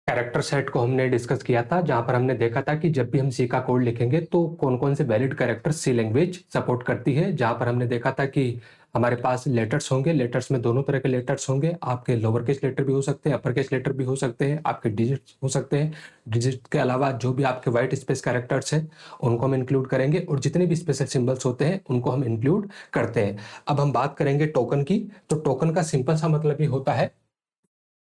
Character set को हमने discuss किया था, जहां पर हमने देखा था कि जब भी हम सी का कोड लिखेंगे तो कौन कौन से वैलिड कैरेक्टर सी लैंग्वेज सपोर्ट करती है। जहां पर हमने देखा था कि हमारे पास लेटर्स होंगे, लेटर्स में दोनों तरह के लेटर्स होंगे। आपके लोअर केस लेटर भी हो सकते हैं, अपर केस लेटर भी हो सकते हैं, आपके डिजिट्स हो सकते हैं। डिजिट के अलावा जो भी आपके वाइट स्पेस कैरेक्टर्स हैं उनको हम इंक्लूड करेंगे, और जितने भी स्पेशल सिंबल्स होते हैं उनको हम इंक्लूड करते हैं। अब हम बात करेंगे टोकन की। तो टोकन का सिंपल सा मतलब ही होता है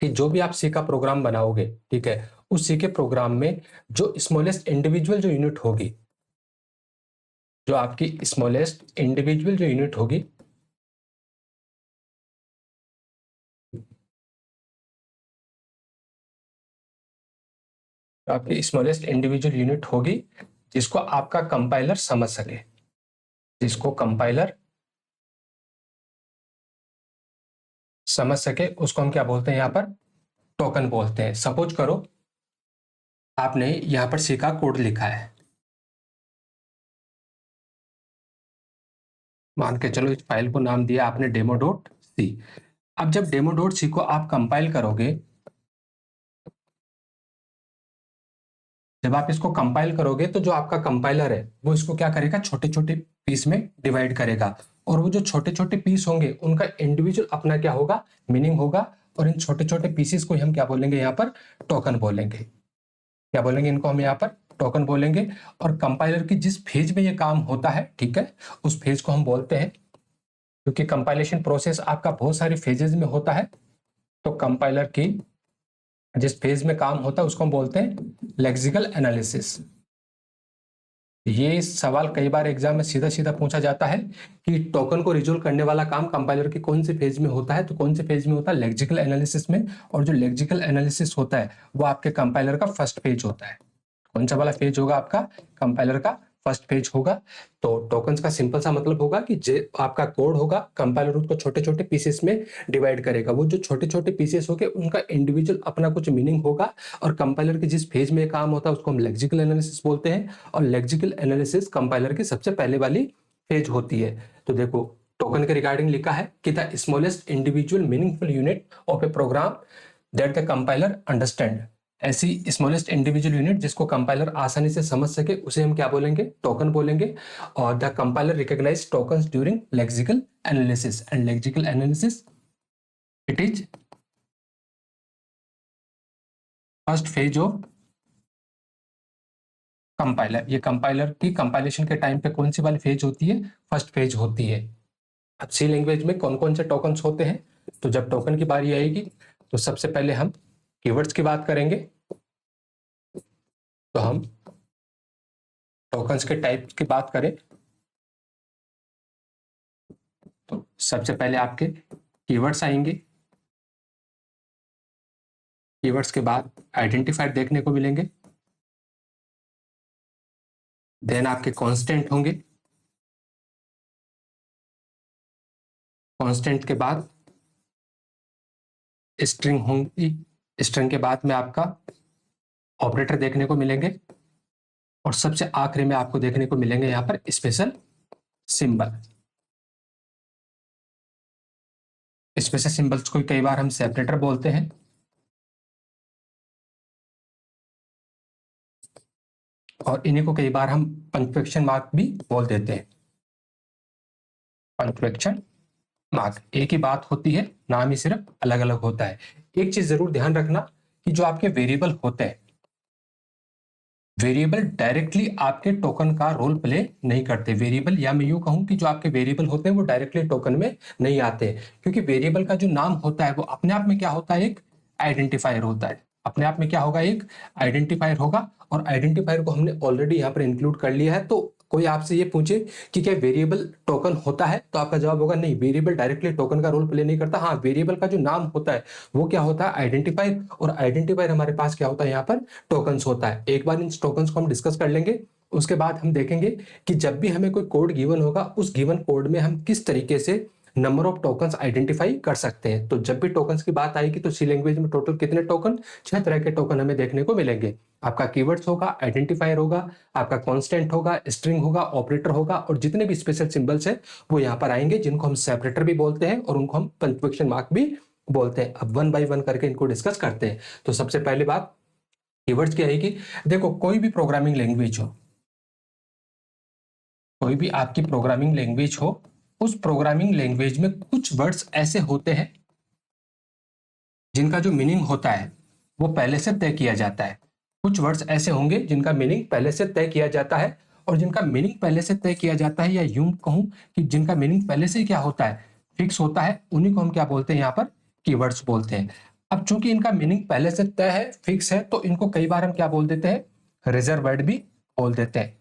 कि जो भी आप सी का प्रोग्राम बनाओगे, ठीक है, उस सी के प्रोग्राम में जो स्मॉलेस्ट इंडिविजुअल जो यूनिट होगी, जो आपकी स्मॉलेस्ट इंडिविजुअल जो यूनिट होगी, आपकी स्मॉलेस्ट इंडिविजुअल यूनिट होगी जिसको आपका कंपाइलर समझ सके, जिसको कंपाइलर समझ सके, उसको हम क्या बोलते हैं, यहां पर टोकन बोलते हैं। सपोज करो आपने यहां पर सी का कोड लिखा है, मान के चलो इस फाइल को नाम दिया आपने डेमो डॉट सी। अब जब डेमो डॉट सी को आप कंपाइल करोगे, जब आप इसको कंपाइल करोगे तो जो आपका कंपाइलर है वो इसको क्या करेगा, छोटे छोटे पीस में डिवाइड करेगा, और वो जो छोटे छोटे पीस होंगे उनका इंडिविजुअल अपना क्या होगा, मीनिंग होगा। और इन छोटे छोटे पीसेस को हम क्या बोलेंगे, यहाँ पर टोकन बोलेंगे। क्या बोलेंगे इनको हम, यहाँ पर टोकन बोलेंगे। और कंपाइलर की जिस फेज में ये काम होता है, ठीक है, उस फेज को हम बोलते हैं, क्योंकि कंपाइलेशन प्रोसेस आपका बहुत सारी फेजेस में होता है, तो कंपाइलर की जिस फेज में काम होता है उसको हम बोलते हैं लेक्सिकल एनालिसिस। ये सवाल कई बार एग्जाम में सीधा सीधा पूछा जाता है कि टोकन को रिजोल्व करने वाला काम कंपाइलर के कौन से फेज में होता है, तो कौन से फेज में होता है, लेक्सिकल एनालिसिस में। और जो लेक्सिकल एनालिसिस होता है वो आपके कंपाइलर का फर्स्ट पेज होता है। कौन सा वाला पेज होगा आपका, कंपाइलर का फर्स्ट पेज होगा। तो टोकन्स का सिंपल सा मतलब होगा कि जो आपका कोड होगा, कंपाइलर उसको छोटे छोटे पीसेस में डिवाइड करेगा। वो जो छोटे छोटे पीसेस होंगे उनका इंडिविजुअल अपना कुछ मीनिंग होगा, और कंपाइलर के जिस फेज में काम होता है उसको हम लेक्सिकल एनालिसिस बोलते हैं। और लेक्सिकल एनालिसिस कंपाइलर की सबसे पहले वाली फेज होती है। तो देखो टोकन के रिगार्डिंग लिखा है कि the smallest individual meaningful unit of a program that the compiler understand. ऐसी स्मॉलेस्ट इंडिविजुअल यूनिट जिसको कंपाइलर आसानी से समझ सके उसे हम क्या बोलेंगे, टोकन बोलेंगे। और the compiler recognize tokens during lexical analysis, and lexical analysis it is first phase of compiler. ये कंपाइलर की कंपाइलेशन के टाइम पे कौन सी वाली फेज होती है, फर्स्ट फेज होती है। अब सी लैंग्वेज में कौन कौन से टोकन्स होते हैं, तो जब टोकन की बारी आएगी तो सबसे पहले हम कीवर्ड्स की बात करेंगे। तो हम टोकन्स के टाइप की बात करें तो सबसे पहले आपके कीवर्ड्स आएंगे। कीवर्ड्स के बाद आइडेंटिफायर देखने को मिलेंगे। देन आपके कांस्टेंट होंगे। कांस्टेंट के बाद स्ट्रिंग होंगी। स्ट्रिंग के बाद में आपका ऑपरेटर देखने को मिलेंगे, और सबसे आखिरी में आपको देखने को मिलेंगे यहां पर स्पेशल सिंबल। स्पेशल सिंबल्स को कई बार हम सेपरेटर बोलते हैं, और इन्हीं को कई बार हम पंक्चुएशन मार्क भी बोल देते हैं। पंक्चुएशन मार्क एक ही बात होती है, नाम ही सिर्फ अलग अलग होता है। एक चीज जरूर ध्यान रखना कि जो आपके वेरिएबल होते हैं, वेरिएबल डायरेक्टली आपके टोकन का रोल प्ले नहीं करते। वेरिएबल, या मैं यूं कहूं कि जो आपके वेरिएबल होते हैं वो डायरेक्टली टोकन में नहीं आते, क्योंकि वेरिएबल का जो नाम होता है वो अपने आप में क्या होता है, एक आइडेंटिफायर होता है। अपने आप में क्या होगा, एक आइडेंटिफायर होगा। और आइडेंटिफायर को हमने ऑलरेडी यहाँ पर इंक्लूड कर लिया है। तो कोई आपसे ये पूछे कि क्या वेरिएबल टोकन होता है, तो आपका जवाब होगा नहीं, वेरिएबल डायरेक्टली टोकन का रोल प्ले नहीं करता। हाँ, वेरिएबल का जो नाम होता है वो क्या होता है, आइडेंटिफायर। और आइडेंटिफायर हमारे पास क्या होता है, यहाँ पर टोकन्स होता है। एक बार इन टोकन्स को हम डिस्कस कर लेंगे, उसके बाद हम देखेंगे कि जब भी हमें कोई कोड गिवन होगा, उस गिवन कोड में हम किस तरीके से नंबर ऑफ टोकन्स आइडेंटिफाई कर सकते हैं। तो जब भी टोकन्स की बात आएगी तो सी लैंग्वेज में टोटल कितने टोकन, 6 तरह के टोकन हमें देखने को मिलेंगे। आपका कीवर्ड्स होगा, आइडेंटिफायर होगा, आपका कांस्टेंट होगा, स्ट्रिंग होगा, ऑपरेटर होगा, और जितने भी स्पेशल सिंबल्स हैं वो यहाँ पर आएंगे, जिनको हम सेपरेटर भी बोलते हैं और उनको हम पंक्चुएशन मार्क भी बोलते हैं। अब वन बाय वन करके इनको डिस्कस करते हैं। तो सबसे पहली बात, कीवर्ड्स क्या है कि देखो कोई भी प्रोग्रामिंग लैंग्वेज हो, कोई भी आपकी प्रोग्रामिंग लैंग्वेज हो, उस प्रोग्रामिंग लैंग्वेज में कुछ वर्ड्स ऐसे होते हैं जिनका जो मीनिंग होता है वो पहले से तय किया जाता है। कुछ वर्ड्स ऐसे होंगे जिनका मीनिंग पहले से तय किया जाता है, और जिनका मीनिंग पहले से तय किया जाता है, या यूं कहूं कि जिनका मीनिंग पहले से क्या होता है, फिक्स होता है, उन्हीं को हम क्या बोलते हैं यहाँ पर, कीवर्ड्स बोलते हैं। अब चूंकि इनका मीनिंग पहले से तय है, फिक्स है, तो इनको कई बार हम क्या बोल देते हैं, रिजर्व वर्ड भी बोल देते हैं।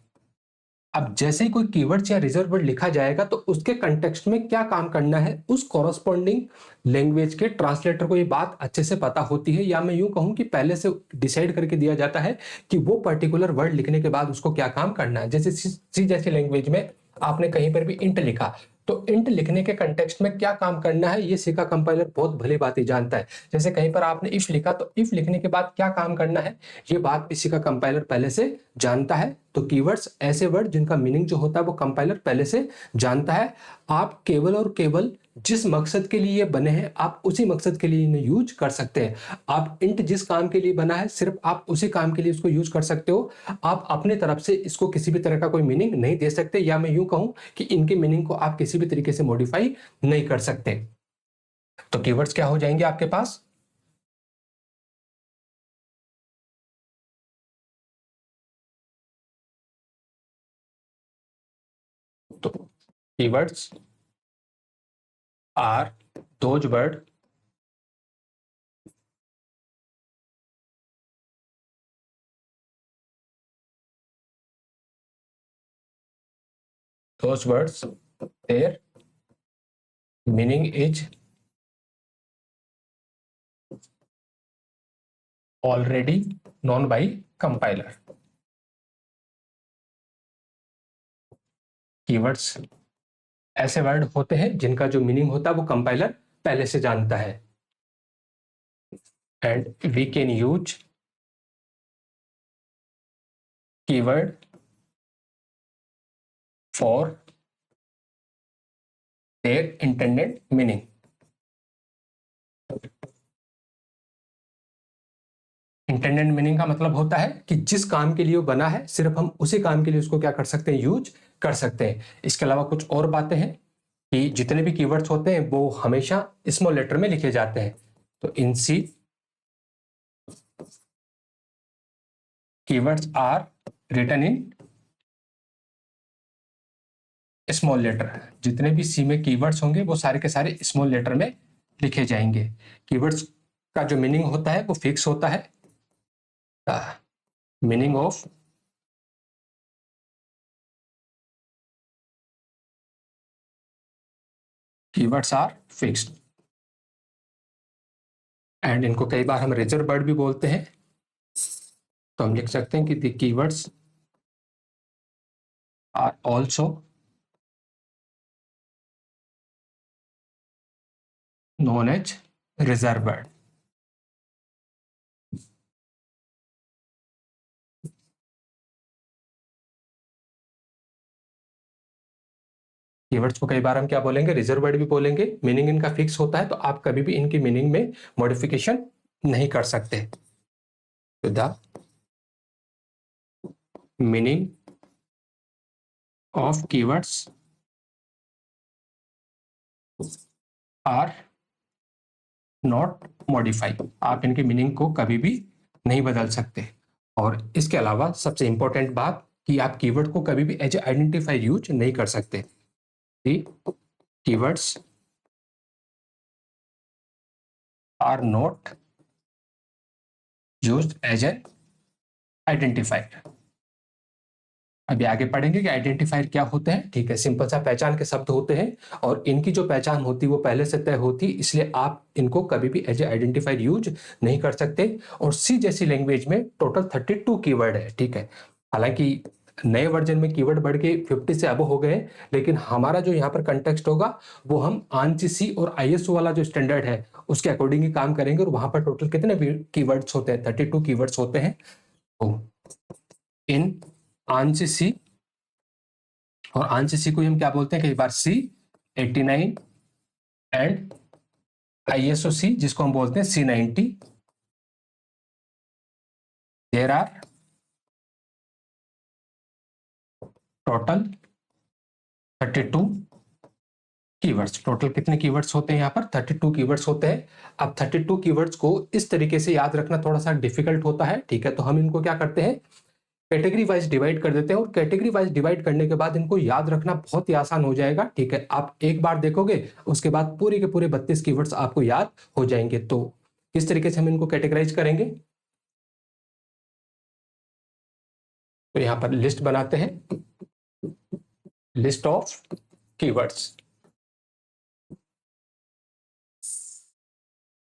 अब जैसे ही कोई कीवर्ड्स या रिजर्व वर्ड लिखा जाएगा तो उसके कंटेक्स्ट में क्या काम करना है, उस कॉरस्पॉन्डिंग लैंग्वेज के ट्रांसलेटर को ये बात अच्छे से पता होती है, या मैं यूं कहूं कि पहले से डिसाइड करके दिया जाता है कि वो पर्टिकुलर वर्ड लिखने के बाद उसको क्या काम करना है। जैसे सी जैसी लैंग्वेज में आपने कहीं पर भी इंट लिखा, तो इंट लिखने के कंटेक्स्ट में क्या काम करना है ये सी का कंपाइलर बहुत भली बात ही जानता है। जैसे कहीं पर आपने इफ लिखा, तो इफ लिखने के बाद क्या काम करना है ये बात भी सी का कंपाइलर पहले से जानता है। तो कीवर्ड्स ऐसे वर्ड जिनका मीनिंग जो होता है वो कंपाइलर पहले से जानता है। आप केवल और केवल जिस मकसद के लिए ये बने हैं आप उसी मकसद के लिए इन्हें यूज कर सकते हैं। आप इंट जिस काम के लिए बना है सिर्फ आप उसी काम के लिए इसको यूज कर सकते हो। आप अपने तरफ से इसको किसी भी तरह का कोई मीनिंग नहीं दे सकते, या मैं यूं कहूं कि इनके मीनिंग को आप किसी भी तरीके से मॉडिफाई नहीं कर सकते। तो कीवर्ड्स क्या हो जाएंगे आपके पास, तो keywords are those word those words their meaning is already known by compiler। Keywords ऐसे वर्ड होते हैं जिनका जो मीनिंग होता है वो कंपाइलर पहले से जानता है, and we can use keyword for their intended meaning. Intended meaning का मतलब होता है कि जिस काम के लिए वो बना है सिर्फ हम उसी काम के लिए उसको क्या कर सकते हैं, यूज कर सकते हैं। इसके अलावा कुछ और बातें हैं कि जितने भी कीवर्ड्स होते हैं वो हमेशा स्मॉल लेटर में लिखे जाते हैं। तो इन C keywords are written in small letter. जितने भी सी में कीवर्ड्स होंगे वो सारे के सारे स्मॉल लेटर में लिखे जाएंगे। कीवर्ड्स का जो मीनिंग होता है वो फिक्स होता है। Meaning of keywords are fixed, and इनको कई बार हम रिजर्व वर्ड भी बोलते हैं। तो हम लिख सकते हैं कि the keywords are also known as reserve word। Keywords को कई बार हम क्या बोलेंगे, रिजर्व वर्ड भी बोलेंगे। मीनिंग इनका फिक्स होता है, तो आप कभी भी इनकी मीनिंग में मॉडिफिकेशन नहीं कर सकते। तो the meaning of keywords are not modify. आप इनकी मीनिंग को कभी भी नहीं बदल सकते। और इसके अलावा सबसे इंपॉर्टेंट बात कि आप कीवर्ड को कभी भी एज ए आइडेंटिफायर यूज नहीं कर सकते। Keywords are not used as an identifier. अभी आगे पढ़ेंगे कि आइडेंटिफायर क्या होते हैं। ठीक है, सिंपल सा पहचान के शब्द होते हैं, और इनकी जो पहचान होती है वो पहले से तय होती, इसलिए आप इनको कभी भी एज ए आइडेंटिफायर यूज नहीं कर सकते। और सी जैसी लैंग्वेज में टोटल 32 कीवर्ड है। ठीक है, हालांकि नए वर्जन में कीवर्ड बढ़ के 50 से अब हो गए, लेकिन हमारा जो यहाँ पर कंटेक्स्ट होगा वो हम आंची सी और आईएसओ वाला जो स्टैंडर्ड है उसके अकॉर्डिंग ही काम करेंगे। और वहां पर टोटल कितने कीवर्ड्स होते हैं, 32 कीवर्ड्स होते हैं। तो इन आंची सी, और आंची सी को हम क्या बोलते हैं, कई बार सी 89 एंड आईएसओ सी जिसको हम बोलते हैं C90। There are total 32 keywords. Total कितने कीवर्ड्स होते हैं यहाँ पर? 32 कीवर्ड्स होते हैं। अब 32 कीवर्ड्स को इस तरीके से याद रखना थोड़ा सा डिफिकल्ट होता है, ठीक है। तो हम इनको क्या करते हैं, कैटेगरी वाइज डिवाइड कर देते हैं, और कैटेगरी वाइज डिवाइड करने के बाद इनको याद रखना बहुत ही आसान हो जाएगा, ठीक है। आप एक बार देखोगे, उसके बाद पूरे के पूरे 32 कीवर्ड्स आपको याद हो जाएंगे। तो किस तरीके से हम इनको कैटेगराइज करेंगे, तो यहां पर लिस्ट बनाते हैं, लिस्ट ऑफ कीवर्ड्स।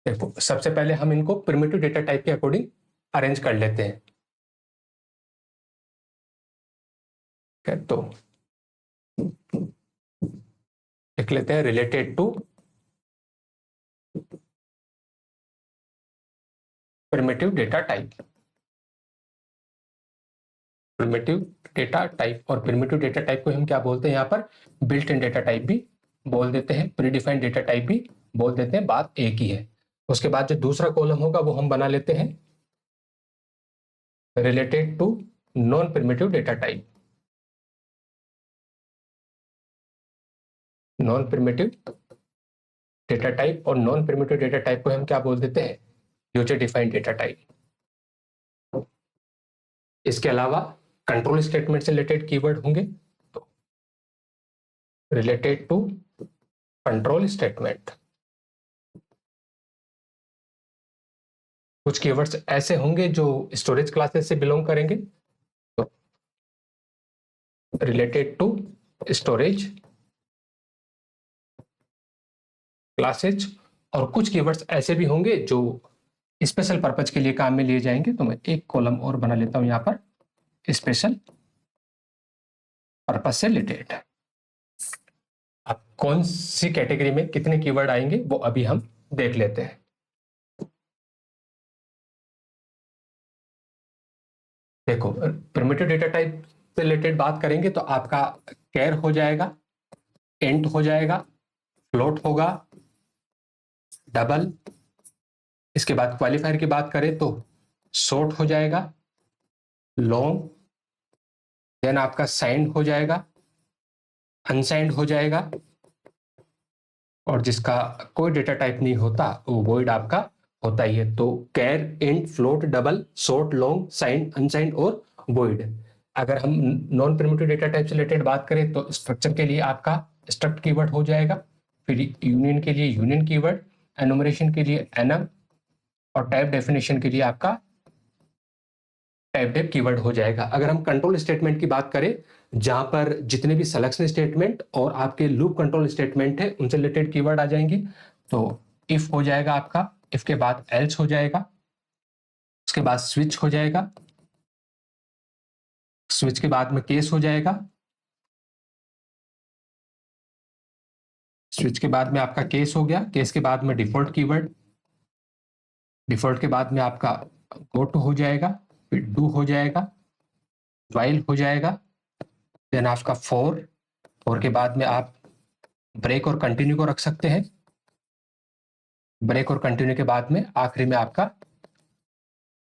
देखो, सबसे पहले हम इनको प्रिमिटिव डेटा टाइप के अकॉर्डिंग अरेंज कर लेते हैं, तो लिख लेते हैं related to primitive data type. Primitive data type, और प्रिमिटिव डेटा टाइप को हम क्या बोलते हैं यहाँ पर, बिल्ट इन डेटा टाइप भी बोल देते हैं, प्रीडिफाइंड डेटा टाइप भी बोल देते हैं, बात एक ही है। उसके बाद जो दूसरा कॉलम होगा वो हम बना लेते हैं related to non primitive data type. Non primitive data type, और नॉन प्रिमिटिव डेटा टाइप को हम क्या बोल देते हैं, यूजर डिफाइंड डेटा टाइप। इसके अलावा कंट्रोल स्टेटमेंट से रिलेटेड कीवर्ड होंगे, तो रिलेटेड टू कंट्रोल स्टेटमेंट। कुछ कीवर्ड्स ऐसे होंगे जो स्टोरेज क्लासेस से बिलोंग करेंगे, तो रिलेटेड टू स्टोरेज क्लासेज। और कुछ कीवर्ड्स ऐसे भी होंगे जो स्पेशल पर्पज के लिए काम में लिए जाएंगे, तो मैं एक कॉलम और बना लेता हूं यहां पर, स्पेशल पर्पज से रिलेटेड। अब कौन सी कैटेगरी में कितने कीवर्ड आएंगे वो अभी हम देख लेते हैं। देखो, प्रिमिटिव डेटा टाइप से रिलेटेड बात करेंगे तो आपका कैर हो जाएगा, इंट हो जाएगा, फ्लोट होगा, डबल। इसके बाद क्वालिफायर की बात करें तो शॉर्ट हो जाएगा, लॉन्ग, देन आपका साइंड हो जाएगा, अनसाइंड हो जाएगा, और जिसका कोई डेटा टाइप नहीं होता वो वॉइड आपका होता ही है। तो char, int, float, double, short, long, signed, unsigned और वॉइड। अगर हम नॉन प्रिमिटिव डेटा टाइप से रिलेटेड बात करें तो स्ट्रक्चर के लिए आपका स्ट्रक्ट कीवर्ड हो जाएगा, फिर यूनियन के लिए यूनियन कीवर्ड, एनुमरेशन के लिए एनम, और टाइप डेफिनेशन के लिए आपका टाइप डेफ कीवर्ड हो जाएगा। अगर हम कंट्रोल स्टेटमेंट की बात करें, जहां पर जितने भी सिलेक्शन स्टेटमेंट और आपके लूप कंट्रोल स्टेटमेंट है उनसे रिलेटेड कीवर्ड आ जाएंगे, तो इफ हो जाएगा आपका, इफ के बाद एल्स हो जाएगा, उसके बाद स्विच हो जाएगा, स्विच के बाद में केस हो जाएगा, स्विच के बाद में आपका केस हो गया, केस के बाद में डिफॉल्ट कीवर्ड, डिफॉल्ट के बाद में आपका गो टू हो जाएगा, फिर डू हो जाएगा, वाइल हो जाएगा, देन आपका फॉर, फॉर के बाद में आप ब्रेक और कंटिन्यू को रख सकते हैं, ब्रेक और कंटिन्यू के बाद में आखिरी में आपका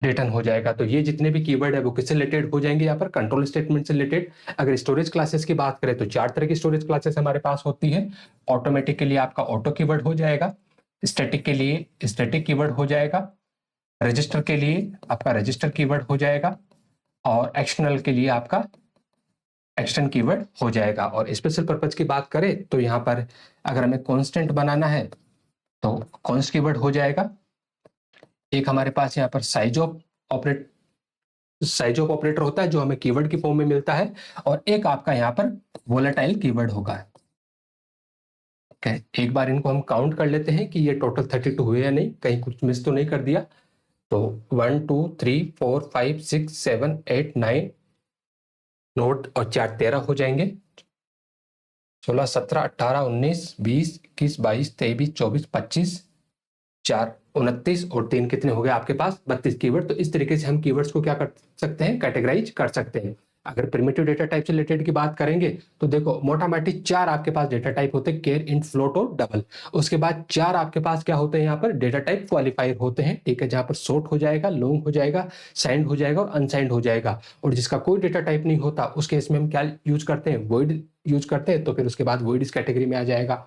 रिटर्न हो जाएगा। तो ये जितने भी कीवर्ड है वो किससे रिलेटेड हो जाएंगे, यहाँ पर कंट्रोल स्टेटमेंट से रिलेटेड। अगर स्टोरेज क्लासेस की बात करें तो 4 तरह की स्टोरेज क्लासेस हमारे पास होती है। ऑटोमेटिक के लिए आपका ऑटो कीवर्ड हो जाएगा, स्टैटिक के लिए स्टैटिक कीवर्ड हो जाएगा, रजिस्टर के लिए आपका रजिस्टर कीवर्ड हो जाएगा, और एक्सटर्नल के लिए आपका एक्सटर्न कीवर्ड हो जाएगा। और स्पेशल पर्पज की बात करें तो यहाँ पर अगर हमें कॉन्स्टेंट बनाना है तो कॉन्स्ट कीवर्ड हो जाएगा। एक हमारे पास यहाँ पर साइज ऑफ ऑपरेटर होता है जो हमें कीवर्ड की फॉर्म में मिलता है, और एक आपका यहाँ पर वोलेटाइल कीवर्ड होगा। एक बार इनको हम काउंट कर लेते हैं कि ये टोटल 32 हुए या नहीं, कहीं कुछ मिस तो नहीं कर दिया। तो 1 2 3 4 5 6 7 8 9 नोट और 4 13 हो जाएंगे, 16 17 18 19 20 21 22 23 24 25 4 29 और 3 कितने हो गए आपके पास 32 कीवर्ड। तो इस तरीके से हम कीवर्ड्स को क्या कर सकते हैं, कैटेगराइज कर सकते हैं। अगर प्रिमिटिव डेटा टाइप से रिलेटेड की बात करेंगे तो देखो मोटा मोटी 4 आपके पास डेटा टाइप होते हैं, केयर, इंट, फ्लोट और डबल। उसके बाद 4 आपके पास क्या होते हैं यहाँ पर डेटा टाइप क्वालिफायर होते हैं, ठीक है, जहां पर शॉर्ट हो जाएगा, लॉन्ग हो जाएगा, साइंड हो जाएगा और अनसाइंड हो जाएगा। और जिसका कोई डेटा टाइप नहीं होता उस केस में हम क्या यूज करते हैं, वॉइड यूज करते हैं, तो फिर उसके बाद वॉइड इस कैटेगरी में आ जाएगा।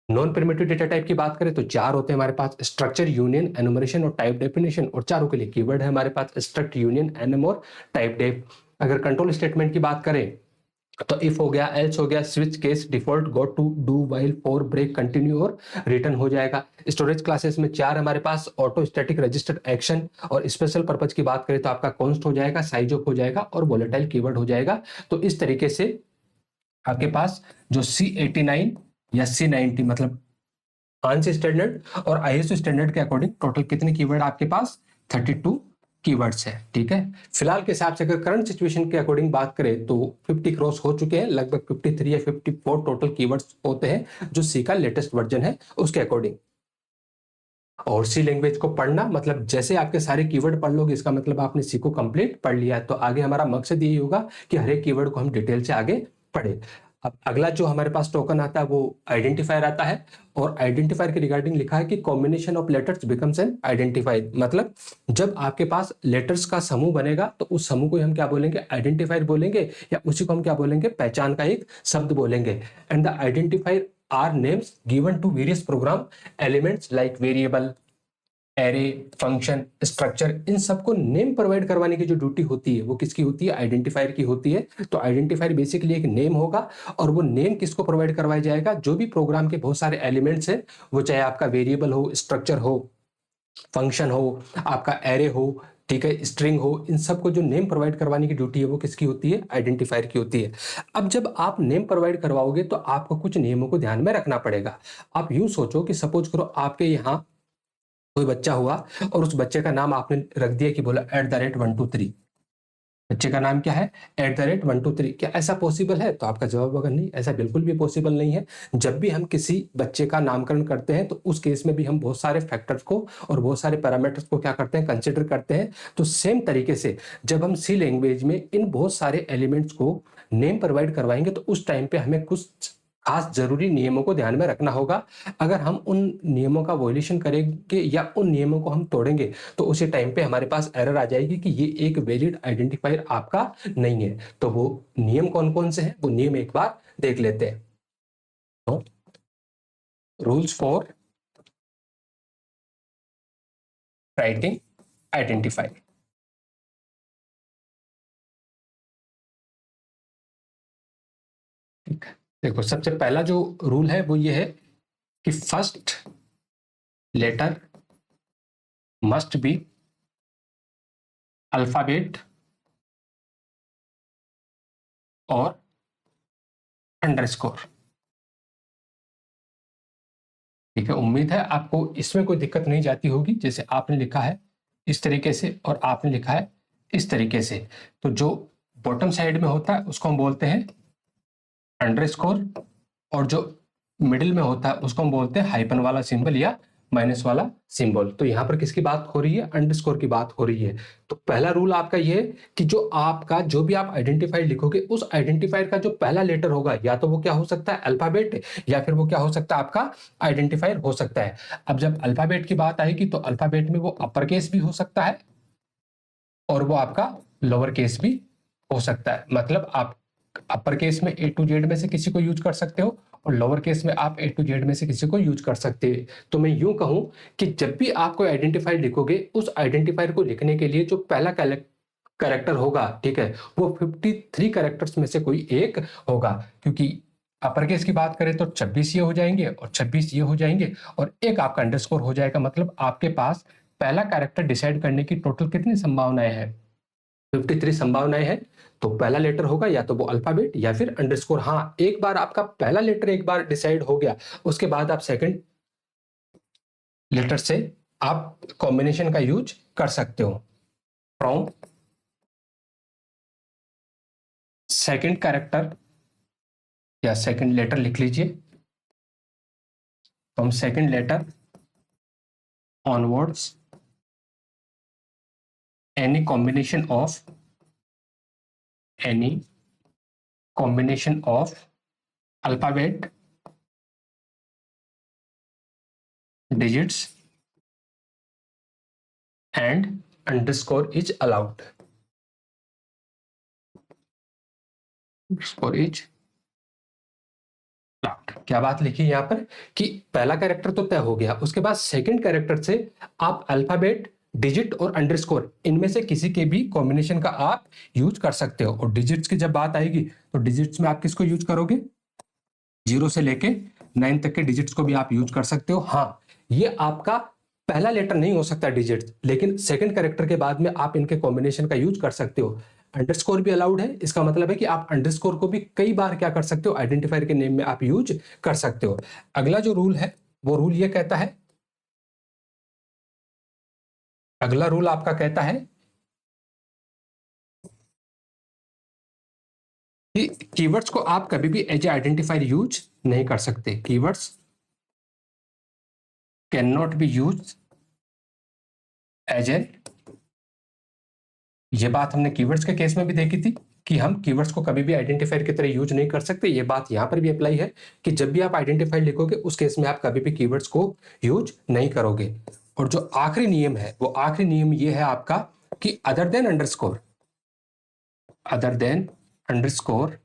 नॉन प्रिमिटिव डेटा टाइप की बात करें तो 4 होते हैं हमारे पास, स्ट्रक्चर, यूनियन, एनुमरेशन और टाइप डेफिनेशन, और चारों के लिए कीवर्ड है हमारे पास स्ट्रक्ट, यूनियन, एनम और टाइप डेफ। अगर कंट्रोल स्टेटमेंट की बात करें तो इफ हो गया, एल्स हो गया, switch case, default, go to, do, while, for, break, continue और रिटर्न हो जाएगा। स्टोरेज क्लासेस में 4 हमारे पास, ऑटो स्टैटिक, रजिस्टर्ड, एक्शन। और स्पेशल पर्पज की बात करें तो आपका कॉन्स्ट हो जाएगा, साइज ऑफ हो जाएगा और वोलेटाइल कीवर्ड हो जाएगा। तो इस तरीके से आपके पास जो C89 या C90 मतलब आंसी स्टैंडर्ड और ISO स्टैंडर्ड के अकॉर्डिंग टोटल कितने कीवर्ड आपके पास, 32 कीवर्ड्स है, ठीक है। फिलहाल के हिसाब से अगर करंट सिचुएशन के अकॉर्डिंग बात करें तो 50 क्रॉस हो चुके हैं, लगभग 53 या 54 टोटल कीवर्ड्स होते हैं जो सी का लेटेस्ट वर्जन है उसके अकॉर्डिंग। और सी लैंग्वेज को पढ़ना मतलब जैसे आपके सारे कीवर्ड पढ़ लोगे इसका मतलब आपने सी को कंप्लीट पढ़ लिया है। तो आगे हमारा मकसद यही होगा कि हर एक कीवर्ड को हम डिटेल से आगे पढ़े। अब अगला जो हमारे पास टोकन आता है वो आइडेंटिफायर आता है, और आइडेंटिफायर के रिगार्डिंग लिखा है कि combination of letters becomes N identifier. मतलब जब आपके पास लेटर्स का समूह बनेगा तो उस समूह को हम क्या बोलेंगे, आइडेंटिफायर बोलेंगे, या उसी को हम क्या बोलेंगे, पहचान का एक शब्द बोलेंगे। And the identifiers are names given to various program elements like variable, array, function, structure, इन सबको नेम प्रोवाइड करवाने की जो ड्यूटी होती है वो किसकी होती है, आइडेंटिफायर की होती है। तो आइडेंटिफायर बेसिकली एक नेम होगा, और वो नेम किसको प्रोवाइड करवाया जाएगा, जो भी प्रोग्राम के बहुत सारे एलिमेंट्स हैं, वो चाहे आपका वेरिएबल हो, स्ट्रक्चर हो, फंक्शन हो, आपका एरे हो, ठीक है, स्ट्रिंग हो, इन सबको जो नेम प्रोवाइड करवाने की ड्यूटी है वो किसकी होती है, आइडेंटिफायर की होती है। अब जब आप नेम प्रोवाइड करवाओगे तो आपको कुछ नियमों को ध्यान में रखना पड़ेगा। आप यूं सोचो कि सपोज करो आपके यहाँ कोई बच्चा हुआ और उस बच्चे का नाम आपने रख दिया कि बोला @123। बच्चे का नाम क्या है, @123। क्या ऐसा पॉसिबल है, तो आपका जवाब होगा नहीं, ऐसा बिल्कुल भी पॉसिबल नहीं है। जब भी हम किसी बच्चे का नामकरण करते हैं तो उस केस में भी हम बहुत सारे फैक्टर्स को और बहुत सारे पैरामीटर्स को क्या करते हैं, कंसिडर करते हैं। तो सेम तरीके से जब हम सी लैंग्वेज में इन बहुत सारे एलिमेंट्स को नेम प्रोवाइड करवाएंगे तो उस टाइम पे हमें कुछ खास जरूरी नियमों को ध्यान में रखना होगा। अगर हम उन नियमों का वॉयलेशन करेंगे या उन नियमों को हम तोड़ेंगे तो उसी टाइम पे हमारे पास एरर आ जाएगी कि ये एक वैलिड आइडेंटिफायर आपका नहीं है। तो वो नियम कौन कौन से हैं, वो नियम एक बार देख लेते हैं। तो रूल्स फॉर राइटिंग आइडेंटिफायर। ठीक है, देखो सबसे पहला जो रूल है वो ये है कि first letter must be alphabet और अंडरस्कोर। ठीक है, उम्मीद है आपको इसमें कोई दिक्कत नहीं जाती होगी। जैसे आपने लिखा है इस तरीके से और आपने लिखा है इस तरीके से, तो जो बॉटम साइड में होता है उसको हम बोलते हैं अंडरस्कोर, और जो मिडिल में होता है उसको हम बोलते हैं हाइपन वाला सिंबल या माइनस वाला सिंबल। तो यहाँ पर किसकी बात हो रही है, अंडरस्कोर की बात हो रही है। तो पहला रूल आपका ये है कि जो आपका जो भी आप आइडेंटिफायर लिखोगे उस आइडेंटिफायर का जो पहला लेटर होगा या तो वो क्या हो सकता है अल्फाबेट, या फिर वो क्या हो सकता है आपका आइडेंटिफायर हो सकता है। अब जब अल्फाबेट की बात आएगी तो अल्फाबेट में वो अपर केस भी हो सकता है और वो आपका लोअर केस भी हो सकता है। मतलब आप अपर केस में A to Z में से किसी को यूज कर सकते हो और लोअर केस में आप A to Z में से किसी को यूज कर सकते हैं। तो मैं यूं कहूं कि जब भी आप कोई आइडेंटिफायर लिखोगे उस आइडेंटिफायर को लिखने के लिए जो पहला कैरेक्टर होगा, ठीक है, वो 53 कैरेक्टर्स में से कोई एक होगा। क्योंकि अपर केस की बात करें तो 26 ये हो जाएंगे और 26 ये हो जाएंगे और एक आपका अंडरस्कोर हो जाएगा। मतलब आपके पास पहला कैरेक्टर डिसाइड करने की टोटल कितनी संभावनाएं हैं, 53 संभावनाएं हैं। तो पहला लेटर होगा या तो वो अल्फाबेट या फिर अंडरस्कोर। हाँ, एक बार आपका पहला लेटर एक बार डिसाइड हो गया उसके बाद आप सेकंड लेटर से आप कॉम्बिनेशन का यूज कर सकते हो। फ्रॉम सेकंड कैरेक्टर या सेकंड लेटर लिख लीजिए, from second letter onwards any combination of any combination of alphabet digits and underscore is allowed. Underscore is allowed. क्या बात लिखी है यहाँ पर कि पहला कैरेक्टर तो तय हो गया, उसके बाद सेकंड कैरेक्टर से आप अल्फाबेट डिजिट और अंडरस्कोर इनमें से किसी के भी कॉम्बिनेशन का आप यूज कर सकते हो। और डिजिट्स की जब बात आएगी तो डिजिट्स में आप किसको यूज करोगे, 0 से लेके 9 तक के डिजिट्स को भी आप यूज कर सकते हो। हाँ, ये आपका पहला लेटर नहीं हो सकता डिजिट, लेकिन सेकंड कैरेक्टर के बाद में आप इनके कॉम्बिनेशन का यूज कर सकते हो। अंडरस्कोर भी अलाउड है, इसका मतलब है कि आप अंडरस्कोर को भी कई बार क्या कर सकते हो, आइडेंटिफायर के नेम में आप यूज कर सकते हो। अगला जो रूल है वो रूल ये कहता है, अगला रूल आपका कहता है कि कीवर्ड्स को आप कभी भी एज ए आइडेंटिफायर यूज नहीं कर सकते। Keywords can not be use as an, ये बात हमने कीवर्ड्स के केस में भी देखी थी कि हम कीवर्ड्स को कभी भी आइडेंटिफायर की तरह यूज नहीं कर सकते। ये बात यहां पर भी अप्लाई है कि जब भी आप आइडेंटिफायर लिखोगे उस केस में आप कभी भी कीवर्ड्स को यूज नहीं करोगे। और जो आखिरी नियम है वो आखिरी नियम ये है आपका कि other than underscore, other than underscore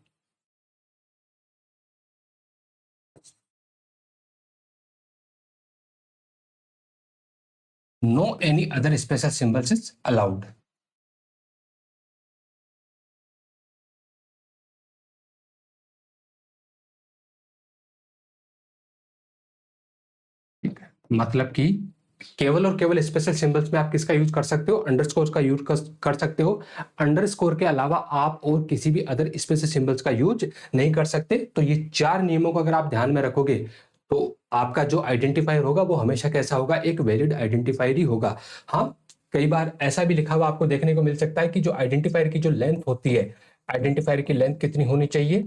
no any other special symbols is allowed. मतलब कि केवल और केवल स्पेशल सिंबल्स में आप किसका यूज कर सकते हो, अंडरस्कोर का यूज कर सकते हो। अंडरस्कोर के अलावा आप और किसी भी अदर स्पेशल सिंबल्स का यूज नहीं कर सकते। तो ये 4 नियमों को अगर आप ध्यान में रखोगे तो आपका जो आइडेंटिफायर होगा वो हमेशा कैसा होगा, एक वैलिड आइडेंटिफायर ही होगा। हाँ, कई बार ऐसा भी लिखा हुआ आपको देखने को मिल सकता है कि जो आइडेंटिफायर की जो लेंथ होती है, आइडेंटिफायर की लेंथ कितनी होनी चाहिए,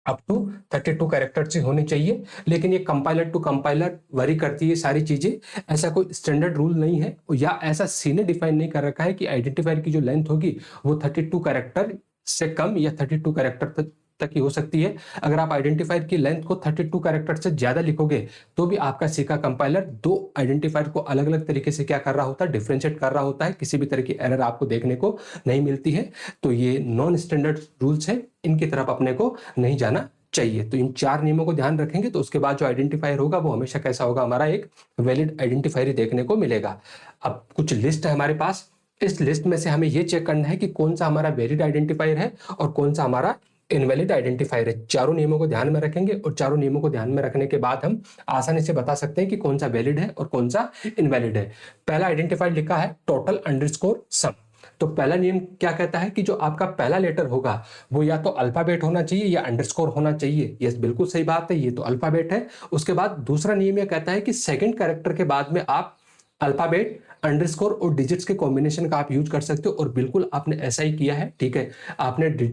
अप टू 32 कैरेक्टर से होनी चाहिए। लेकिन ये कंपाइलर टू कंपाइलर वरी करती है सारी चीजें, ऐसा कोई स्टैंडर्ड रूल नहीं है या ऐसा सी ने डिफाइन नहीं कर रखा है कि आइडेंटिफायर की जो लेंथ होगी वो 32 कैरेक्टर से कम या 32 कैरेक्टर तक ही हो सकती है। अगर आप आइडेंटिफायर की लेंथ को 32 कैरेक्टर से ज्यादा लिखोगे तो भी आपका सी का कंपाइलर दो आइडेंटिफायर को अलग अलग तरीके से क्या कर रहा होता है, डिफ्रेंशिएट कर रहा होता है। किसी भी तरह की एरर आपको देखने को नहीं मिलती है। तो ये नॉन स्टैंडर्ड रूल्स है, इनकी तरफ अपने को नहीं जाना चाहिए। तो इन 4 नियमों को ध्यान रखेंगे तो उसके बाद जो आइडेंटिफायर होगा वो हमेशा कैसा होगा, हमारा एक वैलिड आइडेंटिफायर देखने को मिलेगा। अब कुछ लिस्ट है हमारे पास, इस लिस्ट में से हमें ये चेक करना है कि कौन सा हमारा वैलिड आइडेंटिफायर है और कौन सा हमारा इनवैलिड आइडेंटिफायर है। चारों नियमों को ध्यान में रखेंगे और चारों नियमों को ध्यान में रखने के बाद हम आसानी से बता सकते हैं कि कौन सा वैलिड है और कौन सा इनवैलिड है। पहला आइडेंटिफायर लिखा है टोटल अंडरस्कोर सम। तो पहला नियम क्या कहता है कि जो आपका पहला लेटर होगा वो या तो अल्फाबेट होना चाहिए या अंडरस्कोर होना चाहिए। यस, बिल्कुल सही बात है, ये तो अल्फाबेट है। उसके बाद दूसरा नियम यह कहता है कि सेकंड कैरेक्टर के बाद में आप अल्फाबेट, अंडरस्कोर और डिजिट्स के कॉम्बिनेशन का आप यूज कर सकते हो। और बिल्कुल आपने ऐसा ही किया है, ठीक है। आपने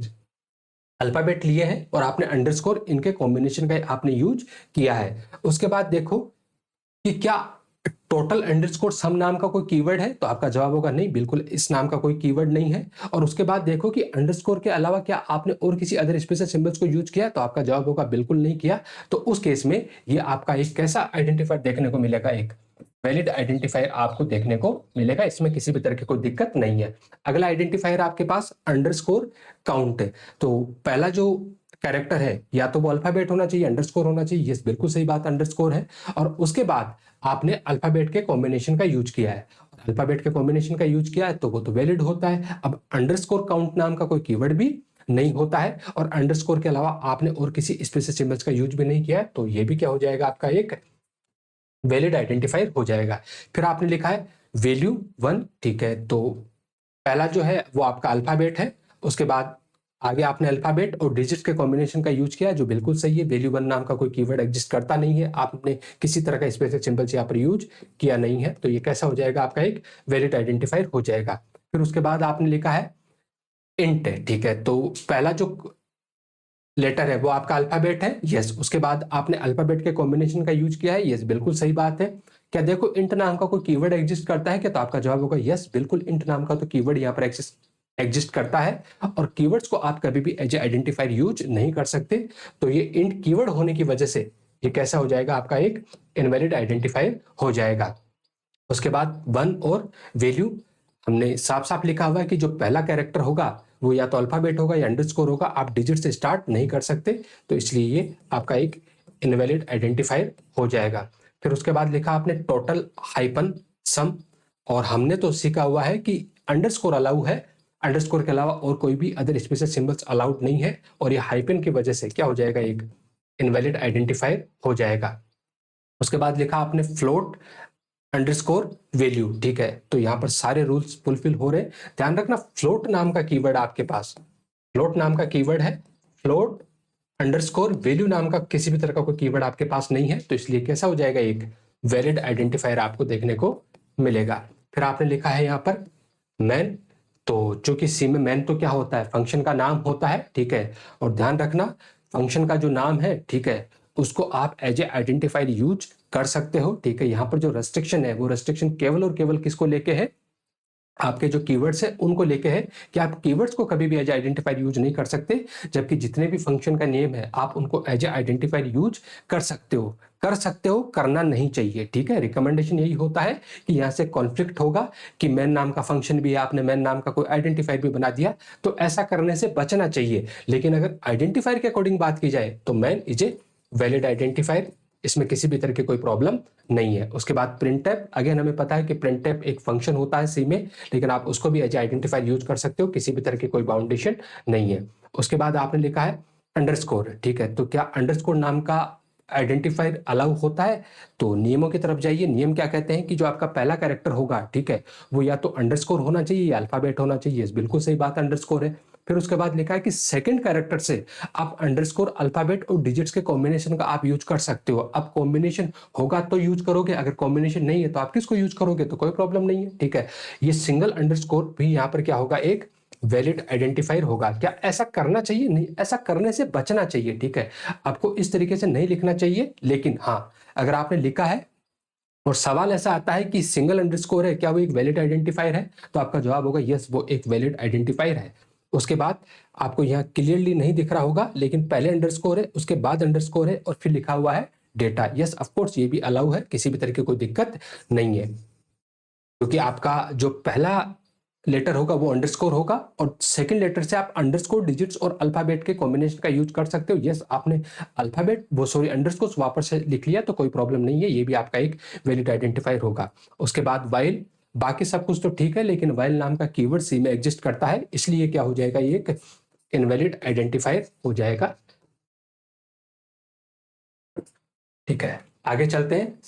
अल्फाबेट लिए हैं और आपने अंडरस्कोर इनके कॉम्बिनेशन का आपने यूज किया है। उसके बाद देखो कि क्या टोटल अंडरस्कोर सम नाम का कोई कीवर्ड है, तो आपका जवाब होगा नहीं, बिल्कुल इस नाम का कोई कीवर्ड नहीं है। और उसके बाद देखो कि अंडरस्कोर के अलावा क्या आपने और किसी अदर स्पेशल सिंबल्स को यूज किया, तो आपका जवाब होगा बिल्कुल नहीं किया। तो उस केस में ये आपका एक कैसा आइडेंटिफायर देखने को मिलेगा, एक वैलिड आइडेंटिफायर आपको देखने को मिलेगा। इसमें किसी भी तरह की कोई दिक्कत नहीं है। अगला आइडेंटिफायर आपके पास अंडरस्कोर काउंट है। तो पहला जो कैरेक्टर है या तो वो अल्फाबेट होना चाहिए, अंडरस्कोर होना चाहिए। यस, बिल्कुल सही बात, अंडरस्कोर है। और उसके बाद आपने अल्फाबेट के कॉम्बिनेशन का यूज किया है, अल्फाबेट के कॉम्बिनेशन का यूज किया है तो वो तो वैलिड होता है। अब अंडरस्कोर काउंट नाम का कोई कीवर्ड भी नहीं होता है और अंडरस्कोर के अलावा आपने और किसी स्पेशल सिंबल्स का यूज भी नहीं किया है, तो ये भी क्या हो जाएगा, आपका एक वैलिड आइडेंटिफायर हो जाएगा। फिर आपने लिखा है वैल्यू 1, ठीक है। तो पहला जो है वो आपका अल्फाबेट है, उसके बाद आगे आपने अल्फाबेट और डिजिट्स के कॉम्बिनेशन का यूज किया, जो बिल्कुल सही है। वैल्यू 1 नाम का कोई कीवर्ड एग्जिस्ट करता नहीं है, आपने किसी तरह का स्पेशल सिंबल्स यहाँ पर यूज किया नहीं है, तो ये कैसा हो जाएगा, आपका एक वैलिड आइडेंटिफायर हो जाएगा। फिर उसके बाद आपने लिखा है इंट है, ठीक है। तो पहला जो लेटर है वो आपका अल्फाबेट है, यस। उसके बाद आपने अल्फाबेट के कॉम्बिनेशन का यूज किया है, यस, बिल्कुल सही बात है। क्या देखो इंट नाम का कोई कीवर्ड एग्जिस्ट करता है क्या, तो आपका जवाब होगा यस, बिल्कुल इंट नाम का तो कीवर्ड यहाँ पर एग्जिस्ट एग्जिस्ट करता है और कीवर्ड्स को आप कभी भी एज ए आइडेंटिफायर यूज नहीं कर सकते। तो ये इंट कीवर्ड होने की वजह से ये कैसा हो जाएगा, आपका एक इनवैलिड आइडेंटिफायर हो जाएगा। उसके बाद वन और वैल्यू हमने साफ साफ लिखा हुआ है कि जो पहला कैरेक्टर होगा वो या तो अल्फाबेट होगा या अंडरस्कोर होगा, आप डिजिट से स्टार्ट नहीं कर सकते, तो इसलिए ये आपका एक इनवैलिड आइडेंटिफायर हो जाएगा। फिर उसके बाद लिखा आपने टोटल हाइपन सम, और हमने तो सीखा हुआ है कि अंडरस्कोर अलाउ है, अंडरस्कोर के अलावा और कोई भी अदर स्पेशल सिंबल्स अलाउड नहीं है, और ये हाइपन की वजह से क्या हो जाएगा, एक इनवैलिड आइडेंटिफायर हो जाएगा। उसके बाद लिखा आपने फ्लोट अंडरस्कोर वैल्यू, ठीक है, तो यहां पर सारे रूल्स फुलफिल हो रहे हैं। ध्यान रखना फ्लोट नाम का कीवर्ड आपके पास, फ्लोट नाम का कीवर्ड है, फ्लोट अंडरस्कोर वैल्यू नाम का किसी भी तरह का कोई कीवर्ड आपके पास नहीं है, तो इसलिए कैसा हो जाएगा, एक वैलिड आइडेंटिफायर आपको देखने को मिलेगा। फिर आपने लिखा है यहां पर मैन, तो चूंकि सी में मैन तो क्या होता है, फंक्शन का नाम होता है, ठीक है, और ध्यान रखना फंक्शन का जो नाम है, ठीक है, उसको आप एज ए आइडेंटिफायर यूज कर सकते हो, ठीक है। यहाँ पर जो रेस्ट्रिक्शन है वो रेस्ट्रिक्शन केवल और केवल किसको लेके है, आपके जो कीवर्ड्स है उनको लेके है कि आप कीवर्ड्स को कभी भी एज आइडेंटिफायर यूज नहीं कर सकते, जबकि जितने भी फंक्शन का नेम है आप उनको एज आइडेंटिफायर यूज कर सकते हो, करना नहीं चाहिए, ठीक है। रिकमेंडेशन यही होता है कि यहाँ से कॉन्फ्लिक्ट होगा कि मैन नाम का फंक्शन भी है, आपने मैन नाम का कोई आइडेंटिफायर भी बना दिया, तो ऐसा करने से बचना चाहिए। लेकिन अगर आइडेंटिफायर के अकॉर्डिंग बात की जाए तो man is a valid identifier, इसमें किसी भी तरह की कोई प्रॉब्लम नहीं है। उसके बाद प्रिंटफ, अगेन हमें पता है कि प्रिंटफ एक फंक्शन होता है सी में, लेकिन आप उसको भी एज आइडेंटिफायर यूज कर सकते हो, किसी भी तरह की कोई बाउंडेशन नहीं है। उसके बाद आपने लिखा है अंडरस्कोर, ठीक है, तो क्या अंडरस्कोर नाम का आइडेंटिफायर अलाउ होता है, तो नियमों की तरफ जाइए। नियम क्या कहते हैं कि जो आपका पहला कैरेक्टर होगा, ठीक है, वो या तो अंडरस्कोर होना चाहिए या अल्फाबेट होना चाहिए, बिल्कुल सही बात, अंडरस्कोर है। फिर उसके बाद लिखा है कि सेकंड कैरेक्टर से आप अंडरस्कोर अल्फाबेट और डिजिट्स के कॉम्बिनेशन का आप यूज कर सकते हो। अब कॉम्बिनेशन होगा तो यूज करोगे, अगर कॉम्बिनेशन नहीं है तो आप किसको यूज करोगे, तो कोई प्रॉब्लम नहीं है, ठीक है। ये सिंगल अंडरस्कोर भी यहाँ पर क्या होगा, एक वैलिड आइडेंटिफायर होगा। क्या ऐसा करना चाहिए, नहीं, ऐसा करने से बचना चाहिए, ठीक है। आपको इस तरीके से नहीं लिखना चाहिए, लेकिन हाँ अगर आपने लिखा है और सवाल ऐसा आता है कि सिंगल अंडरस्कोर है, क्या वो एक वैलिड आइडेंटिफायर है, तो आपका जवाब होगा यस, वो एक वैलिड आइडेंटिफायर है। उसके बाद आपको यहाँ क्लियरली नहीं दिख रहा होगा, लेकिन पहले अंडरस्कोर है, उसके बाद अंडरस्कोर है, और फिर लिखा हुआ है डेटा। यस ऑफ कोर्स ये भी अलाउ है, किसी भी तरह की कोई दिक्कत नहीं है, क्योंकि आपका जो पहला लेटर होगा वो अंडरस्कोर होगा, और सेकंड लेटर से आप अंडरस्कोर डिजिट्स और अल्फाबेट के कॉम्बिनेशन का यूज कर सकते हो। यस आपने अल्फाबेट वो सॉरी अंडरस्कोर वापस से लिख लिया तो कोई प्रॉब्लम नहीं है, ये भी आपका एक वैलिड आइडेंटिफायर होगा। उसके बाद वाइल, बाकी सब कुछ तो ठीक है, लेकिन वाइल नाम का कीवर्ड सी में एग्जिस्ट करता है, इसलिए क्या हो जाएगा, ये एक इनवैलिड आइडेंटिफायर हो जाएगा, ठीक है। आगे चलते हैं,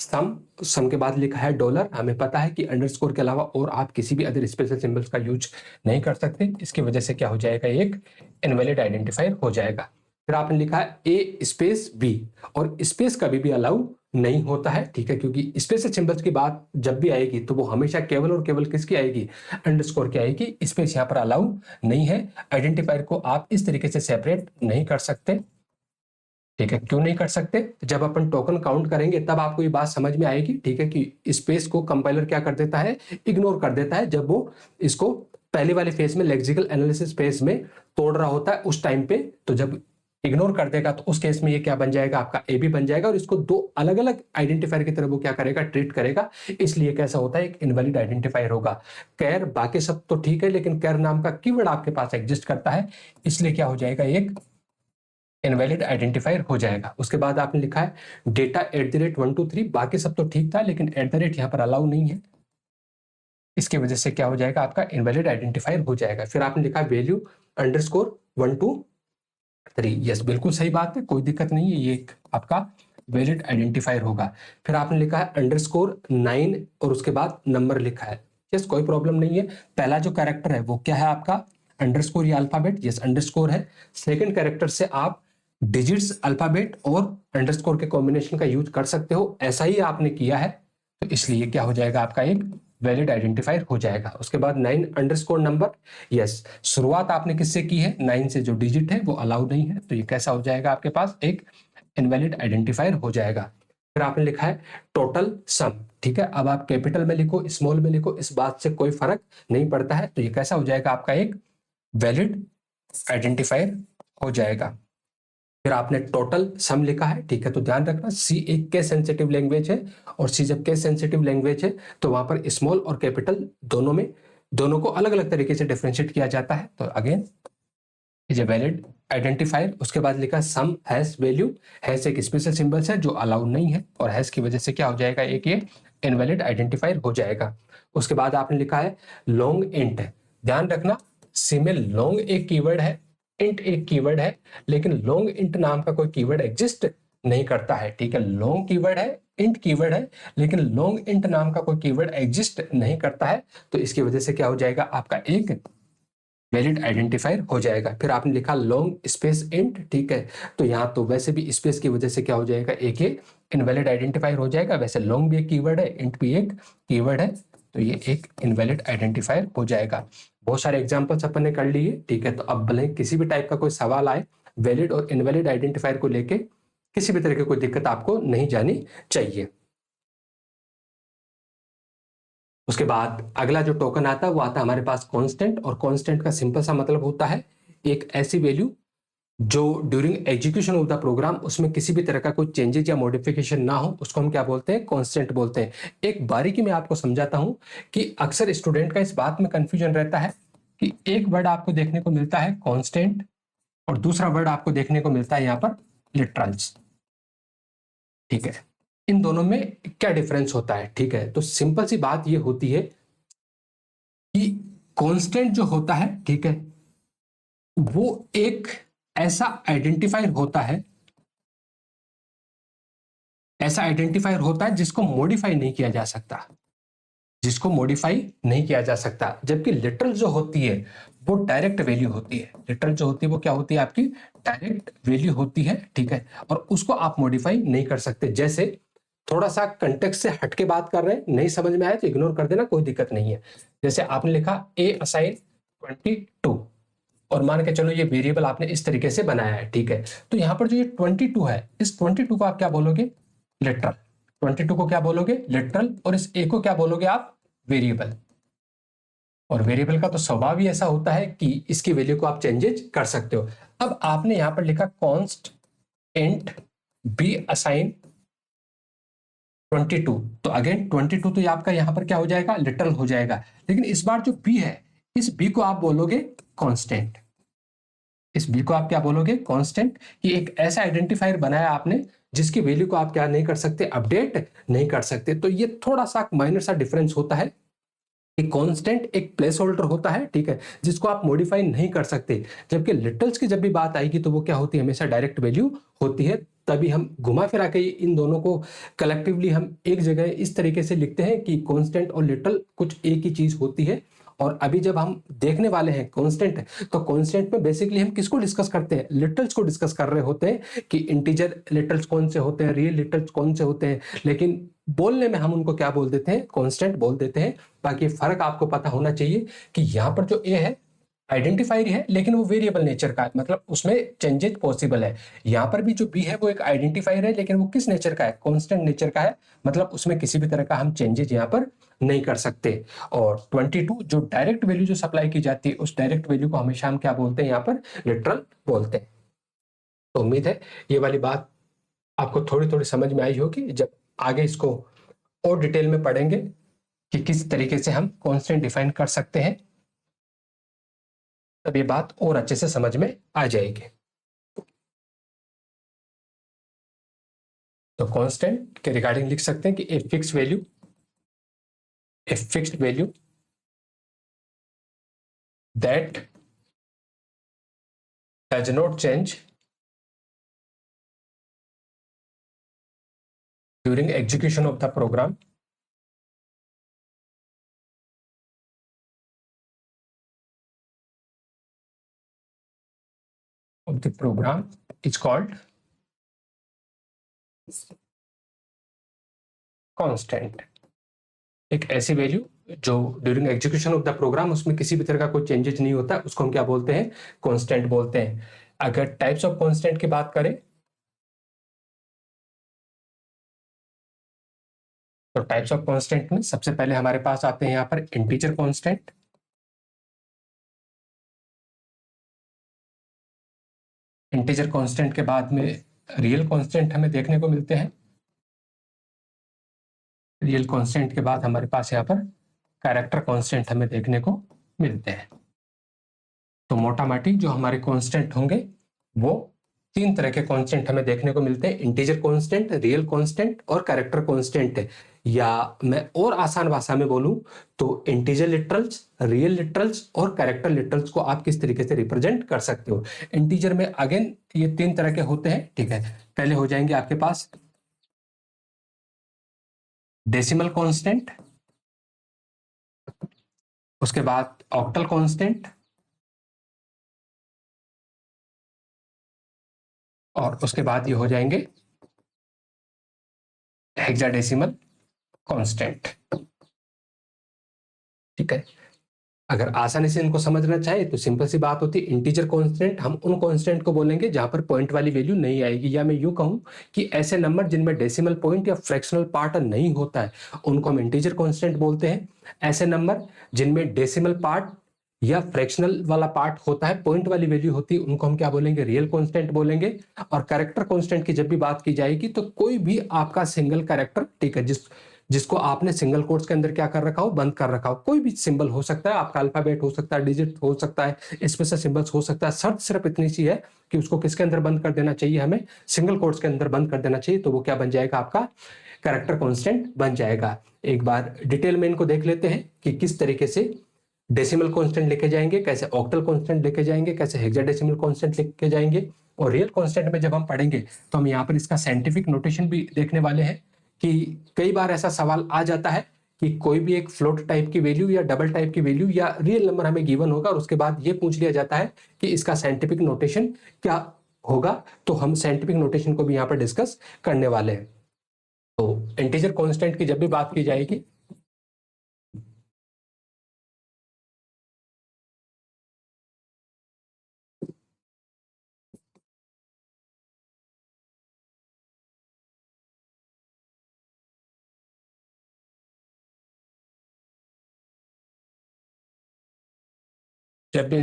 सम के बाद लिखा है डॉलर। हमें पता है कि अंडरस्कोर के अलावा और आप किसी भी अदर स्पेशल सिंबल्स का यूज नहीं कर सकते, इसकी वजह से क्या हो जाएगा, एक इनवैलिड आइडेंटिफायर हो जाएगा। फिर आपने लिखा है ए स्पेस बी, और स्पेस कभी भी अलाउ नहीं होता है, ठीक है, क्योंकि स्पेशल सिंबल्स की बात जब भी आएगी तो वो हमेशा केवल और केवल किसकी आएगी, अंडरस्कोर की आएगी। स्पेस यहाँ पर अलाउ नहीं है, आइडेंटिफायर को आप इस तरीके से सेपरेट नहीं कर सकते, ठीक है। क्यों नहीं कर सकते, जब अपन टोकन काउंट करेंगे तब आपको ये बात समझ में आएगी, ठीक है, कि स्पेस को कंपाइलर क्या कर देता है, इग्नोर कर देता है, जब वो इसको पहले वाले फेज में लेक्सिकल एनालिसिस फेज में तोड़ रहा होता है उस टाइम पे, तो जब इग्नोर कर देगा तो उस केस में ये क्या बन जाएगा, आपका ए बी बन जाएगा, और इसको दो अलग अलग आइडेंटिफायर की तरह वो क्या करेगा, ट्रीट करेगा, इसलिए कैसा होता है, एक इनवैलिड आइडेंटिफायर होगा। कैर, बाकी सब तो ठीक है, लेकिन कैर नाम का कीवर्ड आपके पास एग्जिस्ट करता है, इसलिए क्या हो जाएगा, एक इनवैलिड आइडेंटिफायर हो जाएगा। उसके बाद आपने लिखा है डेटा @123, बाकी सब तो ठीक था, लेकिन @ यहाँ पर अलाउ नहीं है, इसकी वजह से क्या हो जाएगा, आपका इनवैलिड आइडेंटिफायर हो जाएगा। फिर आपने लिखा वैल्यू _123, यस बिल्कुल सही बात है, कोई दिक्कत नहीं है, ये एक आपका वैलिड आइडेंटिफायर होगा। फिर आपने लिखा है _9 और उसके बाद नंबर लिखा है, यस कोई प्रॉब्लम नहीं है। पहला जो कैरेक्टर है वो क्या है आपका, अंडरस्कोर या अल्फाबेट, यस अंडरस्कोर है। सेकंड कैरेक्टर से आप डिजिट्स, अल्फाबेट और अंडरस्कोर के कॉम्बिनेशन का यूज कर सकते हो, ऐसा ही आपने किया है, तो इसलिए क्या हो जाएगा, आपका एक वैलिड आइडेंटिफायर हो जाएगा। उसके बाद 9 अंडरस्कोर नंबर, यस शुरुआत आपने किससे की है, 9 से, जो डिजिट है वो अलाउ नहीं है, तो ये कैसा हो जाएगा, आपके पास एक इनवैलिड आइडेंटिफायर हो जाएगा। फिर आपने लिखा है टोटल सम, ठीक है, अब आप कैपिटल में लिखो स्मॉल में लिखो, इस बात से कोई फर्क नहीं पड़ता है, तो ये कैसा हो जाएगा, आपका एक वैलिड आइडेंटिफायर हो जाएगा। फिर आपने टोटल सम लिखा है, ठीक है, तो ध्यान रखना सी एक केस सेंसिटिव लैंग्वेज है, और सी जब केस सेंसिटिव लैंग्वेज है तो वहां पर स्मॉल और कैपिटल दोनों को अलग अलग तरीके से डिफरेंशिएट किया जाता है। तो again is a valid identifier. उसके बाद लिखा सम हैश वैल्यू, हैश एक स्पेशल सिंबल्स है जो अलाउड नहीं है, और हैश की वजह से क्या हो जाएगा, एक ये इनवैलिड आइडेंटिफायर हो जाएगा। उसके बाद आपने लिखा है लॉन्ग इंट। ध्यान रखना सी में लॉन्ग एक कीवर्ड है, इंट एक कीवर्ड है, लेकिन लॉन्ग इंट नाम का कोई कीवर्ड एग्जिस्ट नहीं करता है, ठीक है। लॉन्ग कीवर्ड है, इंट कीवर्ड है, लेकिन लॉन्ग इंट नाम का कोई कीवर्ड एग्जिस्ट नहीं करता है, तो इसकी वजह से क्या हो जाएगा, आपका एक वैलिड आइडेंटिफायर हो जाएगा। फिर आपने लिखा लॉन्ग स्पेस इंट, ठीक है, तो यहाँ तो वैसे भी स्पेस की वजह से क्या हो जाएगा, एक ये इनवैलिड आइडेंटिफायर हो जाएगा। वैसे लॉन्ग भी एक कीवर्ड है, इंट भी एक कीवर्ड है, तो ये एक इनवैलिड आइडेंटिफायर हो जाएगा। बहुत सारे एग्जांपल्स अपन ने कर लिए, ठीक है। तो अब भले किसी भी टाइप का कोई सवाल आए वैलिड और इनवैलिड आइडेंटिफायर को लेके, किसी भी तरह की कोई दिक्कत आपको नहीं जानी चाहिए। उसके बाद अगला जो टोकन आता है वो आता है हमारे पास कांस्टेंट, और कांस्टेंट का सिंपल सा मतलब होता है एक ऐसी वैल्यू जो during execution of the program उसमें किसी भी तरह का कोई चेंजेस या मॉडिफिकेशन ना हो, उसको हम क्या बोलते हैं, कांस्टेंट बोलते हैं। एक बारीकी में आपको समझाता हूं कि अक्सर स्टूडेंट का इस बात में कंफ्यूजन रहता है कि एक वर्ड आपको देखने को मिलता है कांस्टेंट, और दूसरा वर्ड आपको देखने को मिलता है यहां पर लिटरल्स, ठीक है। इन दोनों में क्या डिफरेंस होता है, ठीक है। तो सिंपल सी बात ये होती है कि कांस्टेंट जो होता है, ठीक है, वो एक ऐसा आइडेंटिफायर होता है, ऐसा आइडेंटिफायर होता है जिसको मॉडिफाई नहीं किया जा सकता, जिसको मॉडिफाई नहीं किया जा सकता। जबकि लिटरल जो होती है वो डायरेक्ट वैल्यू होती है। लिटरल जो होती है वो क्या होती है, आपकी डायरेक्ट वैल्यू होती है, ठीक है, और उसको आप मॉडिफाई नहीं कर सकते। जैसे थोड़ा सा कंटेक्स्ट से हटके बात कर रहे हैं, नहीं समझ में आया तो इग्नोर कर देना, कोई दिक्कत नहीं है। जैसे आपने लिखा ए असाइन 22, और मान के चलो ये वेरिएबल आपने इस तरीके से बनाया है, ठीक है। तो यहां पर जो ये 22 है, इस 22 को आप क्या बोलोगे, लिटरल। 22 को क्या बोलोगे, लिटरल, और इस ए को क्या बोलोगे आप, वेरिएबल। और वेरिएबल का तो स्वभाव ही ऐसा होता है कि इसकी वैल्यू को आप चेंजेस कर सकते हो। अब आपने यहां पर लिखा कॉन्स्ट इंट बी असाइन 22, तो अगेन 22 तो ये आपका यहां पर क्या हो जाएगा, लिटरल हो जाएगा। लेकिन इस बार जो बी है, इस बी को आप बोलोगे कांस्टेंट। इस बी को आप क्या बोलोगे, कांस्टेंट। कि एक ऐसा आइडेंटिफायर बनाया आपने जिसकी वैल्यू को आप क्या नहीं कर सकते, अपडेट नहीं कर सकते। तो ये थोड़ा सा माइनर सा डिफरेंस होता है। एक कांस्टेंट एक प्लेस होल्डर होता है, ठीक है, जिसको आप मॉडिफाई नहीं कर सकते। जबकि लिटल्स की जब भी बात आएगी तो वो क्या होती है, हमेशा डायरेक्ट वैल्यू होती है। तभी हम घुमा फिरा के इन दोनों को कलेक्टिवली हम एक जगह इस तरीके से लिखते हैं कि कांस्टेंट और लिटल कुछ एक ही चीज होती है। और अभी जब हम देखने वाले हैं कांस्टेंट, तो कांस्टेंट में बेसिकली हम किसको डिस्कस करते हैं, लिटल्स को डिस्कस कर रहे होते हैं कि इंटीजर लिटल्स कौन से होते हैं, रियल लिटल्स कौन से होते हैं। लेकिन बोलने में हम उनको क्या बोल देते हैं, कांस्टेंट बोल देते हैं। बाकी फर्क आपको पता होना चाहिए कि यहां पर जो ए है आइडेंटिफायर है, लेकिन वो वेरिएबल नेचर का है, मतलब उसमें चेंजेस पॉसिबल है। यहां पर भी जो बी है वो एक आइडेंटिफायर है, लेकिन वो किस नेचर का है, कांस्टेंट नेचर का है, मतलब उसमें किसी भी तरह का हम चेंजेस यहां पर नहीं कर सकते। और 22 जो डायरेक्ट वैल्यू जो सप्लाई की जाती है, उस डायरेक्ट वैल्यू को हमेशा हम क्या बोलते हैं, यहाँ पर लिटरल बोलते हैं। तो उम्मीद है ये वाली बात आपको थोड़ी थोड़ी समझ में आई होगी। जब आगे इसको और डिटेल में पढ़ेंगे कि किस तरीके से हम कांस्टेंट डिफाइन कर सकते हैं, तब ये बात और अच्छे से समझ में आ जाएगी। तो कांस्टेंट के रिगार्डिंग लिख सकते हैं कि a fixed value that does not change during execution of the program is called constant. एक ऐसी वैल्यू जो during execution of the program उसमें किसी भी तरह का कोई चेंजेस नहीं होता, उसको हम क्या बोलते हैं, कांस्टेंट बोलते हैं। अगर टाइप्स ऑफ कांस्टेंट की बात करें, तो टाइप्स ऑफ कांस्टेंट में सबसे पहले हमारे पास आते हैं यहाँ पर इंटीजर कांस्टेंट, इंटीजर कांस्टेंट के बाद में रियल कांस्टेंट हमें देखने को मिलते हैं। रियल कांस्टेंट के बाद हमारे पास यहाँ पर कैरेक्टर कांस्टेंट हमें देखने को मिलते हैं। तो मोटा माटी जो हमारे कांस्टेंट होंगे वो 3 तरह के कांस्टेंट हमें देखने को मिलते हैं, इंटीजर कांस्टेंट, रियल कांस्टेंट और कैरेक्टर कांस्टेंट। या मैं और आसान भाषा में बोलूं तो इंटीजर लिटरल्स, रियल लिटरल्स और कैरेक्टर लिटरल्स को आप किस तरीके से रिप्रेजेंट कर सकते हो। इंटीजर में अगेन ये 3 तरह के होते हैं, ठीक है। पहले हो जाएंगे आपके पास डेसिमल कांस्टेंट, उसके बाद ऑक्टल कांस्टेंट और उसके बाद ये हो जाएंगे हेक्साडेसिमल कांस्टेंट, ठीक है। अगर आसानी से इनको समझना चाहे तो सिंपल सी बात होती है, इंटीजर कांस्टेंट हम उन कांस्टेंट को बोलेंगे जहां पर पॉइंट वाली वैल्यू नहीं आएगी, या मैं यूं कहूं कि ऐसे नंबर जिनमें डेसिमल पॉइंट या फ्रैक्शनल पार्ट नहीं होता है उनको हम इंटीजर कांस्टेंट बोलते हैं। ऐसे नंबर जिनमें डेसिमल पार्ट या फ्रैक्शनल वाला पार्ट होता है, पॉइंट वाली वैल्यू होती है, उनको हम क्या बोलेंगे, रियल कांस्टेंट बोलेंगे। और कैरेक्टर कांस्टेंट की जब भी बात की जाएगी तो कोई भी आपका सिंगल कैरेक्टर, ठीक है, जिसको आपने सिंगल कोट्स के अंदर क्या कर रखा हो, बंद कर रखा हो, कोई भी सिंबल हो सकता है, आपका अल्फाबेट हो सकता है, डिजिट हो सकता है, स्पेशल सिंबल्स हो सकता है, शर्त सिर्फ इतनी सी है कि उसको किसके अंदर बंद कर देना चाहिए, हमें सिंगल कोट्स के अंदर बंद कर देना चाहिए, तो वो क्या बन जाएगा, आपका कैरेक्टर कांस्टेंट बन जाएगा। एक बार डिटेल में इनको देख लेते हैं कि किस तरीके से डेसिमल कांस्टेंट लेके जाएंगे, कैसे ऑक्टल कांस्टेंट लेके जाएंगे, कैसे हेक्साडेसिमल कांस्टेंट लेके जाएंगे। और रियल कांस्टेंट में जब हम पढ़ेंगे तो हम यहाँ पर इसका साइंटिफिक नोटेशन भी देखने वाले हैं कि कई बार ऐसा सवाल आ जाता है कि कोई भी एक फ्लोट टाइप की वैल्यू या डबल टाइप की वैल्यू या रियल नंबर हमें गिवन होगा और उसके बाद ये पूछ लिया जाता है कि इसका साइंटिफिक नोटेशन क्या होगा, तो हम साइंटिफिक नोटेशन को भी यहाँ पर डिस्कस करने वाले हैं। तो इंटीजर कांस्टेंट की जब भी बात की जाएगी जब भी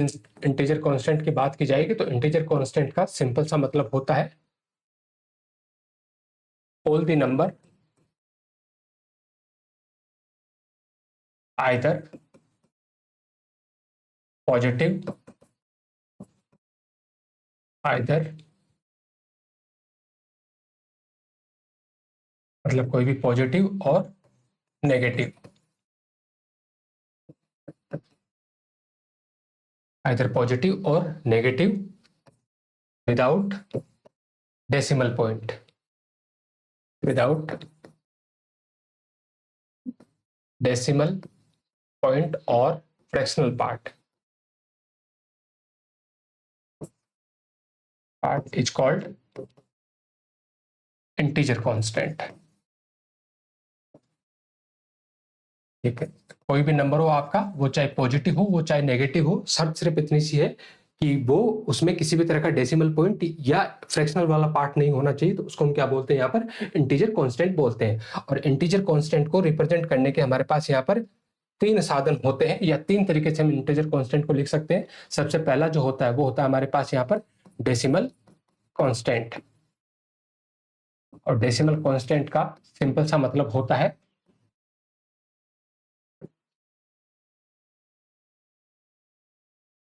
इंटीजर कांस्टेंट की बात की जाएगी तो इंटीजर कांस्टेंट का सिंपल सा मतलब होता है all the number either positive either, मतलब कोई भी पॉजिटिव और नेगेटिव, आइदर पॉजिटिव और negative without decimal point, without decimal point और fractional part is called integer constant, ठीक है। कोई भी नंबर हो आपका, वो चाहे पॉजिटिव हो वो चाहे नेगेटिव हो, शर्त सिर्फ इतनी सी है कि वो उसमें किसी भी तरह का डेसिमल पॉइंट या फ्रैक्शनल वाला पार्ट नहीं होना चाहिए, तो उसको हम क्या बोलते हैं, यहाँ पर इंटीजर कांस्टेंट बोलते हैं। और इंटीजर कांस्टेंट को रिप्रेजेंट करने के हमारे पास यहाँ पर 3 साधन होते हैं, या 3 तरीके से हम इंटीजर कांस्टेंट को लिख सकते हैं। सबसे पहला जो होता है वो होता है हमारे पास यहाँ पर डेसिमल कांस्टेंट, और डेसिमल कांस्टेंट का सिंपल सा मतलब होता है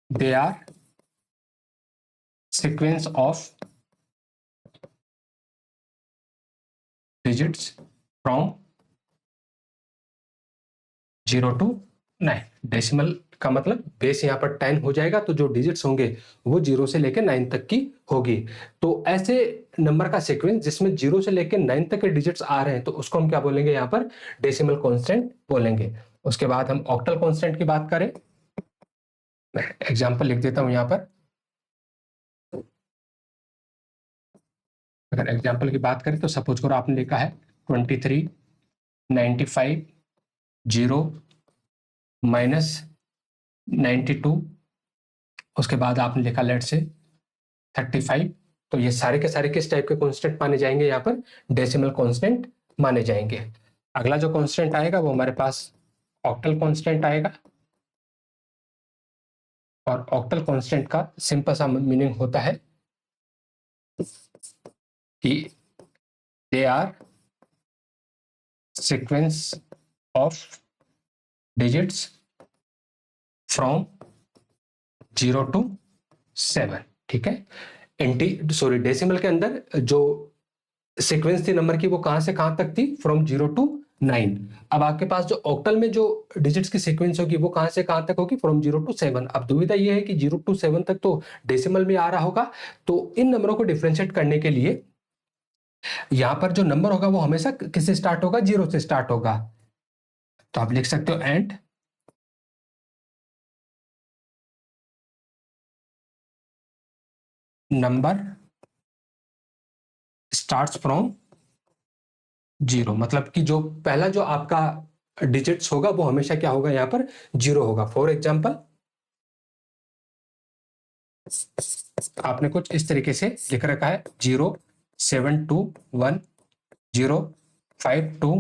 they are sequence of digits from 0 to 9। Decimal का मतलब बेस यहाँ पर 10 हो जाएगा, तो जो डिजिट्स होंगे वो 0 से लेकर 9 तक की होगी। तो ऐसे नंबर का सीक्वेंस जिसमें 0 से लेकर 9 तक के डिजिट्स आ रहे हैं तो उसको हम क्या बोलेंगे, यहाँ पर डेसिमल कांस्टेंट बोलेंगे। उसके बाद हम ऑक्टल कांस्टेंट की बात करें, एग्जाम्पल लिख देता हूं यहाँ पर। अगर एग्जाम्पल की बात करें तो सपोज करो आपने लिखा है 23, 95, 0 माइनस 92, उसके बाद आपने लिखा लेट से 35, तो ये सारे के सारे किस टाइप के कांस्टेंट माने जाएंगे, यहाँ पर डेसिमल कांस्टेंट माने जाएंगे। अगला जो कांस्टेंट आएगा वो हमारे पास ऑक्टल कांस्टेंट आएगा, और ऑक्टल कांस्टेंट का सिंपल सा मीनिंग होता है कि they are sequence of digits from 0 to 7, ठीक है। डेसिमल के अंदर जो सीक्वेंस थी नंबर की वो कहां से कहां तक थी, फ्रॉम 0 to 9। अब आपके पास जो ऑक्टल में जो डिजिट्स की सीक्वेंस होगी वो कहां से कहां तक होगी, फ्रॉम 0 to 7। अब दुविधा ये है कि 0 to 7 तक तो डेसिमल में आ रहा होगा, तो इन नंबरों को डिफरेंशिएट करने के लिए यहां पर जो नंबर होगा वो हमेशा किससे स्टार्ट होगा, 0 से स्टार्ट होगा। तो आप लिख सकते हो एंड नंबर स्टार्ट्स फ्रॉम 0, मतलब कि जो पहला जो आपका डिजिट्स होगा वो हमेशा क्या होगा, यहां पर 0 होगा। फॉर एग्जाम्पल आपने कुछ इस तरीके से लिख रखा है 0 7 2 1 0 5 2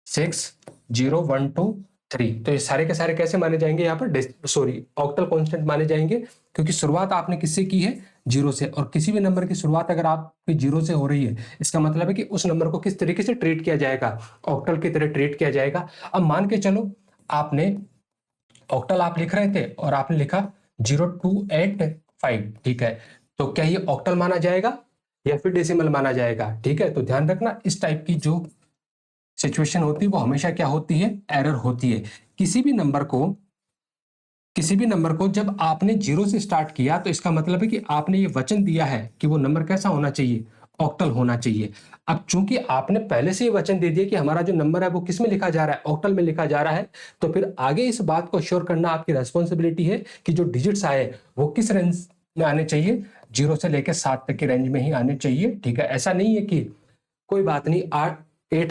6 0 1 2 3। तो ये सारे के सारे कैसे माने जाएंगे, यहाँ पर ऑक्टल कांस्टेंट माने जाएंगे, क्योंकि शुरुआत आपने किससे की है, 0 से। और किसी भी नंबर की शुरुआत अगर आपकी 0 से हो रही है, इसका मतलब है कि उस नंबर को किस तरीके से ट्रीट किया जाएगा, ऑक्टल की तरह ट्रीट किया जाएगा। अब मान के चलो आपने ऑक्टल आप लिख रहे थे और आपने लिखा 0285, ठीक है, तो क्या ये ऑक्टल माना जाएगा या फिर डेसिमल माना जाएगा, ठीक है। तो ध्यान रखना, इस टाइप की जो सिचुएशन होती है वो हमेशा क्या होती है, एरर होती है। किसी भी नंबर को जब आपने 0 से स्टार्ट किया तो इसका मतलब है कि आपने ये वचन दिया है कि वो नंबर कैसा होना चाहिए, ऑक्टल होना चाहिए। अब चूंकि आपने पहले से ये वचन दे दिया कि हमारा जो नंबर है वो किस में लिखा जा रहा है, ऑक्टल में लिखा जा रहा है, तो फिर आगे इस बात को श्योर करना आपकी रेस्पॉन्सिबिलिटी है कि जो डिजिट्स आए वो किस रेंज में आने चाहिए, 0 से लेकर 7 तक के रेंज में ही आने चाहिए, ठीक है। ऐसा नहीं है कि कोई बात नहीं 8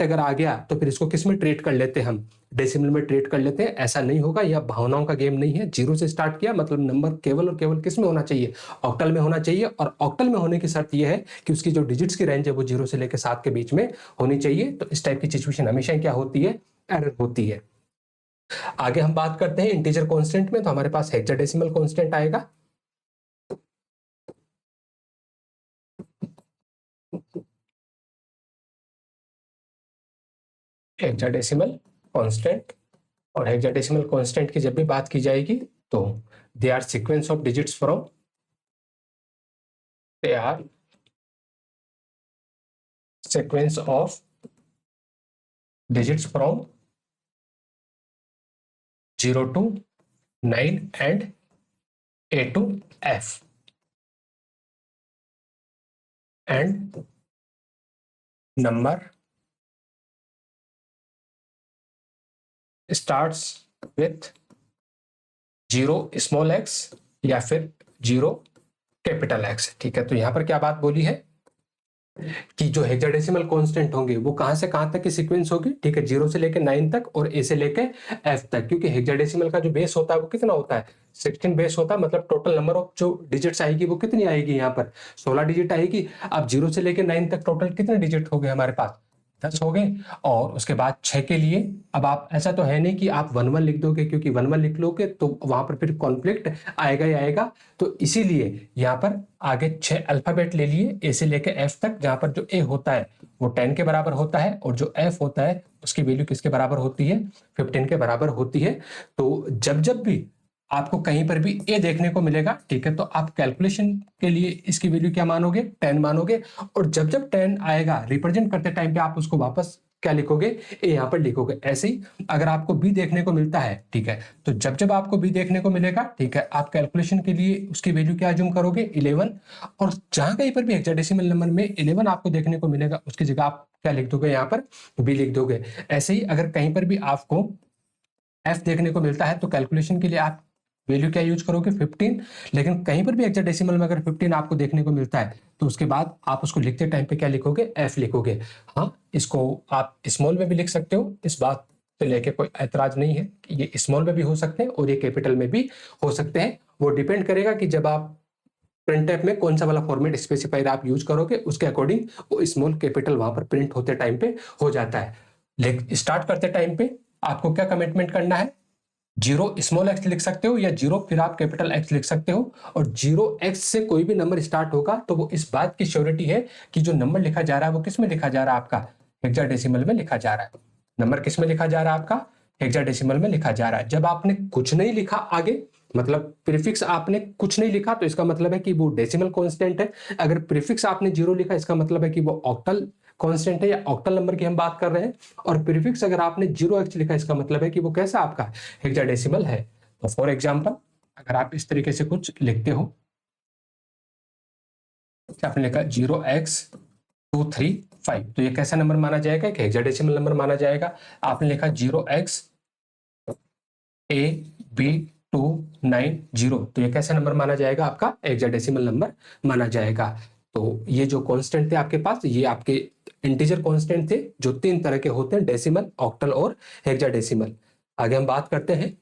अगर आ गया तो फिर इसको किस में ट्रीट कर लेते हैं, हम डेसिमल में ट्रीट कर लेते हैं, ऐसा नहीं होगा। यह भावनाओं का गेम नहीं है। 0 से स्टार्ट किया मतलब नंबर केवल और केवल किस में होना चाहिए, ऑक्टल में होना चाहिए। और ऑक्टल में होने की शर्त यह है कि उसकी जो डिजिट्स की रेंज है वो 0 से लेकर 7 के बीच में होनी चाहिए। तो इस टाइप की सिचुएशन हमेशा क्या होती है, एरर होती है। आगे हम बात करते हैं इंटीजर कांस्टेंट में, तो हमारे पास हेक्साडेसिमल कांस्टेंट आएगा। हेक्साडेसिमल कांस्टेंट, और हेक्साडेसिमल कांस्टेंट की जब भी बात की जाएगी तो they are sequence of digits from, they are sequence of digits from 0 to 9 and A to F, and number starts with 0 small x या फिर 0 कैपिटल X, ठीक है। तो यहां पर क्या बात बोली है कि जो हेक्साडेसिमल कांस्टेंट होंगे वो कहां से कहां तक की सीक्वेंस होगी, ठीक है, 0 से लेकर 9 तक और A से लेकर F तक। क्योंकि हेक्साडेसिमल का जो बेस होता है वो कितना होता है, 16 बेस होता है, मतलब टोटल नंबर ऑफ जो डिजिट्स आएगी वो कितनी आएगी, यहाँ पर 16 डिजिट आएगी। अब 0 से लेकर 9 तक टोटल कितने डिजिट हो गए हमारे पास, 10 हो गए। और उसके बाद 6 के लिए अब आप ऐसा तो है नहीं कि आप 1 1 लिख दोगे, क्योंकि 1 1 लिख लोगे तो वहां पर फिर कॉन्फ्लिक्ट आएगा ही आएगा। तो इसीलिए यहाँ पर आगे 6 अल्फाबेट ले लिए ए से लेकर एफ तक, जहां पर जो ए होता है वो 10 के बराबर होता है और जो एफ होता है उसकी वैल्यू किसके बराबर होती है, 15 के बराबर होती है। तो जब जब भी आपको कहीं पर भी ए देखने को मिलेगा, ठीक है, तो आप कैलकुलेशन के लिए इसकी वैल्यू क्या मानोगे, 10 मानोगे। और जब जब 10 आएगा रिप्रेजेंट करते टाइम पे आप उसको वापस क्या लिखोगे, ए यहां पर लिखोगे। ऐसे ही अगर आपको बी देखने को मिलता है, ठीक है, तो जब जब आपको बी देखने को मिलेगा, ठीक है, आप कैलकुलेशन के लिए उसकी वैल्यू क्या अज्यूम करोगे, 11। और जहां कहीं पर भी हेक्साडेसिमल नंबर में 11 आपको देखने को मिलेगा उसकी जगह आप क्या लिख दोगे, यहाँ पर बी लिख दोगे। ऐसे ही अगर कहीं पर भी आपको एफ देखने को मिलता है तो कैलकुलेशन के लिए आप वैल्यू क्या यूज करोगे, 15। लेकिन कहीं पर भी हेक्साडेसिमल में अगर 15 आपको देखने को मिलता है तो उसके बाद आप उसको लिखते टाइम पे क्या लिखोगे, एफ लिखोगे। हाँ, इसको आप स्मॉल में भी लिख सकते हो, इस बात से लेके कोई ऐतराज नहीं है कि ये स्मॉल में भी हो सकते हैं और ये कैपिटल में भी हो सकते हैं। वो डिपेंड करेगा कि जब आप प्रिंट टाइप में कौन सा वाला फॉर्मेट स्पेसिफायर आप यूज करोगे, उसके अकॉर्डिंग वो स्मॉल कैपिटल वहां पर प्रिंट होते टाइम पे हो जाता है। लेकिन स्टार्ट करते टाइम पे आपको क्या कमिटमेंट करना है, जीरो स्मॉल एक्स लिख सकते हो या जीरो फिर आप कैपिटल एक्स लिख सकते हो, और जीरो एक्स से कोई भी नंबर स्टार्ट होगा तो वो इस बात की श्योरिटी है कि जो नंबर लिखा जा रहा है वो किस में लिखा जा रहा है, आपका हेक्साडेसिमल में लिखा जा रहा है। नंबर किस में लिखा जा रहा है, आपका हेक्साडेसिमल में लिखा जा रहा है। जब आपने कुछ नहीं लिखा आगे, मतलब प्रीफिक्स आपने कुछ नहीं लिखा, तो इसका मतलब है कि वो डेसिमल कांस्टेंट है। अगर प्रीफिक्स आपने जीरो लिखा, इसका मतलब है कि वो ऑक्टल कांस्टेंट है या ऑक्टल नंबर की हम बात कर रहे हैं। और प्रीफिक्स अगर आपने जीरो एक्स लिखा, इसका मतलब है कि वो कैसा आपका हेक्साडेसिमल है। तो फॉर एग्जांपल अगर आप इस तरीके से कुछ लिखते हो, आपने लिखा 0x235, तो ये कैसा नंबर माना जाएगा, एक हेक्साडेसिमल नंबर माना जाएगा। आपने लिखा 0x AB290, तो ये कैसा नंबर माना जाएगा, आपका हेक्साडेसिमल नंबर माना जाएगा। तो ये जो कांस्टेंट थे आपके पास, ये आपके इंटीजर कांस्टेंट थे जो 3 तरह के होते हैं, डेसिमल, ऑक्टल और हेक्साडेसिमल। आगे हम बात करते हैं,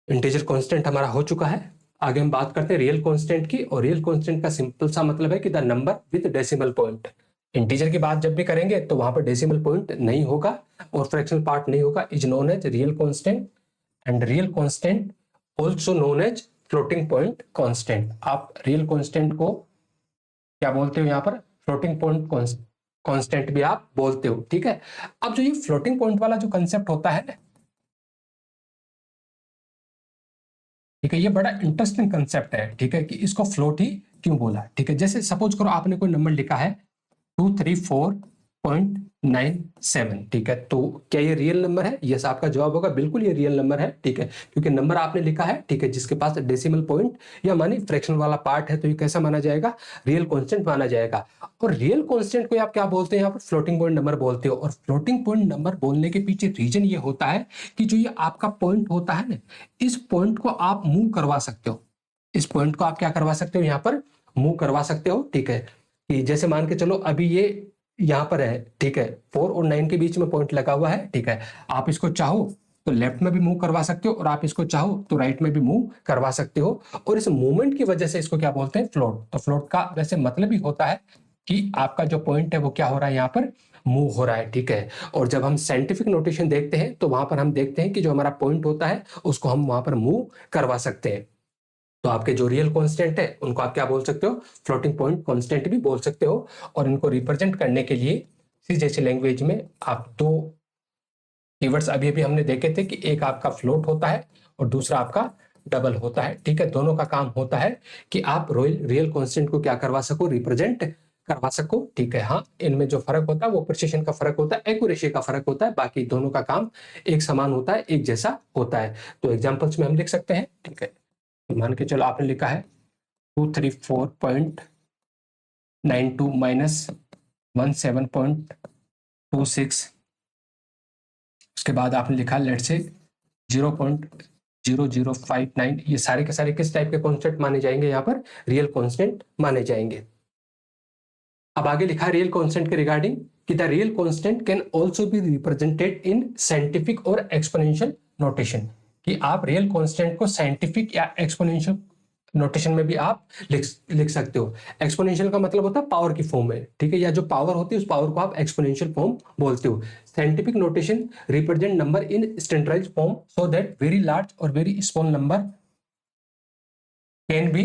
इंटीजर कांस्टेंट हमारा हो चुका है। आगे हम बात करते हैं रियल कांस्टेंट की, और रियल कांस्टेंट का सिंपल सा मतलब है कि the number with decimal point. Integer की बात जब भी करेंगे तो वहां पर डेसिमल पॉइंट नहीं होगा और फ्रैक्शनल पार्ट नहीं होगा, is known as real constant. And real constant also known as floating point constant. आप रियल कांस्टेंट को क्या बोलते हो, यहाँ पर फ्लोटिंग पॉइंट कांस्टेंट भी आप बोलते हो, ठीक है। अब जो ये फ्लोटिंग पॉइंट वाला जो कंसेप्ट होता है, ठीक है, ये बड़ा इंटरेस्टिंग कंसेप्ट है, ठीक है, कि इसको फ्लोट ही क्यों बोला, ठीक है। जैसे सपोज करो आपने कोई नंबर लिखा है 234.97, ठीक है, तो क्या ये रियल नंबर है? यस, आपका जवाब होगा बिल्कुल ये रियल नंबर है, ठीक है, क्योंकि नंबर आपने लिखा है, ठीक है, जिसके पास डेसिमल पॉइंट या मानी फ्रैक्शन वाला पार्ट है, तो ये कैसा माना जाएगा, रियल कांस्टेंट माना जाएगा। और रियल कांस्टेंट को आप क्या बोलते हैं, यहाँ पर फ्लोटिंग पॉइंट नंबर बोलते हो। और फ्लोटिंग पॉइंट नंबर बोलने के पीछे रीजन ये होता है कि जो ये आपका पॉइंट होता है ना, इस पॉइंट को आप मूव करवा सकते हो। इस पॉइंट को आप क्या करवा सकते हो, यहाँ पर मूव करवा सकते हो, ठीक है। कि जैसे मान के चलो अभी ये यहाँ पर है, ठीक है, 4 और 9 के बीच में पॉइंट लगा हुआ है, ठीक है। आप इसको चाहो तो लेफ्ट में भी मूव करवा सकते हो और आप इसको चाहो तो राइट में भी मूव करवा सकते हो। और इस मूवमेंट की वजह से इसको क्या बोलते हैं, फ्लोट। तो फ्लोट का वैसे मतलब ही होता है कि आपका जो पॉइंट है वो क्या हो रहा है, यहाँ पर मूव हो रहा है, ठीक है। और जब हम साइंटिफिक नोटेशन देखते हैं तो वहां पर हम देखते हैं कि जो हमारा पॉइंट होता है उसको हम वहां पर मूव करवा सकते हैं। तो आपके जो रियल कांस्टेंट है उनको आप क्या बोल सकते हो, फ्लोटिंग पॉइंट कांस्टेंट भी बोल सकते हो। और इनको रिप्रेजेंट करने के लिए सी जैसी लैंग्वेज में आप दो कीवर्ड्स अभी अभी हमने देखे थे कि एक आपका फ्लोट होता है और दूसरा आपका डबल होता है, ठीक है। दोनों का काम होता है कि आप रियल कांस्टेंट को क्या करवा सको, रिप्रेजेंट करवा सको, ठीक है। हाँ, इनमें जो फर्क होता है वो प्रिसिशन का फर्क होता है, एक्यूरेसी का फर्क होता है, बाकी दोनों का काम एक समान होता है, एक जैसा होता है। तो एग्जाम्पल्स में हम लिख सकते हैं, ठीक है। मान के चलो आपने लिखा है 234.92 माइनस 17.26, उसके बाद आपने लिखा लेट से 0.0059। ये सारे के सारे किस टाइप के कॉन्स्टेंट माने जाएंगे, यहाँ पर रियल कॉन्स्टेंट माने जाएंगे। अब आगे लिखा है रियल कांस्टेंट के रिगार्डिंग कि the real constant can also be represented in scientific और एक्सपोनेंशियल नोटेशन। कि आप रियल कांस्टेंट को साइंटिफिक या एक्सपोनेंशियल नोटेशन में भी आप लिख सकते हो। एक्सपोनेंशियल का मतलब होता है पावर की फॉर्म में, ठीक है, या जो पावर होती है उस पावर को आप एक्सपोनेंशियल फॉर्म बोलते हो। Scientific notation represent number in standardized form so that very large और very small number can be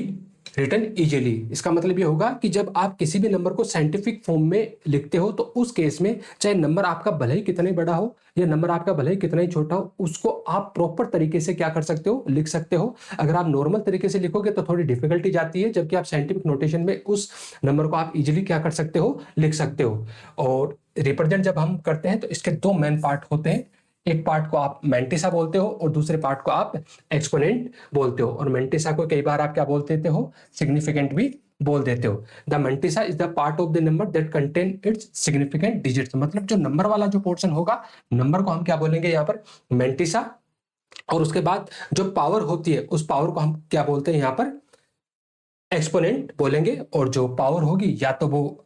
written easily. इसका मतलब ये होगा कि जब आप किसी भी नंबर को साइंटिफिक फॉर्म में लिखते हो तो उस केस में चाहे नंबर आपका भले ही कितना ही बड़ा हो या नंबर आपका भले ही कितना ही छोटा हो, उसको आप प्रॉपर तरीके से क्या कर सकते हो, लिख सकते हो। अगर आप नॉर्मल तरीके से लिखोगे तो थोड़ी डिफिकल्टी जाती है, जबकि आप साइंटिफिक नोटेशन में उस नंबर को आप इजिली क्या कर सकते हो, लिख सकते हो। और रिप्रेजेंट जब हम करते हैं तो इसके दो मेन पार्ट होते हैं। एक पार्ट को आप मैंटिसा बोलते हो और दूसरे पार्ट को आप एक्सपोनेंट बोलते हो। और मैंटिसा को कई बार आप क्या बोल देते हो, सिग्निफिकेंट भी बोल देते हो। The mantissa is the part of the number that contain it's significant digits. मतलब जो नंबर वाला जो पोर्शन होगा, नंबर को हम क्या बोलेंगे यहाँ पर, मैंटिसा। और उसके बाद जो पावर होती है उस पावर को हम क्या बोलते हैं यहाँ पर, एक्सपोनेंट बोलेंगे। और जो पावर होगी या तो वो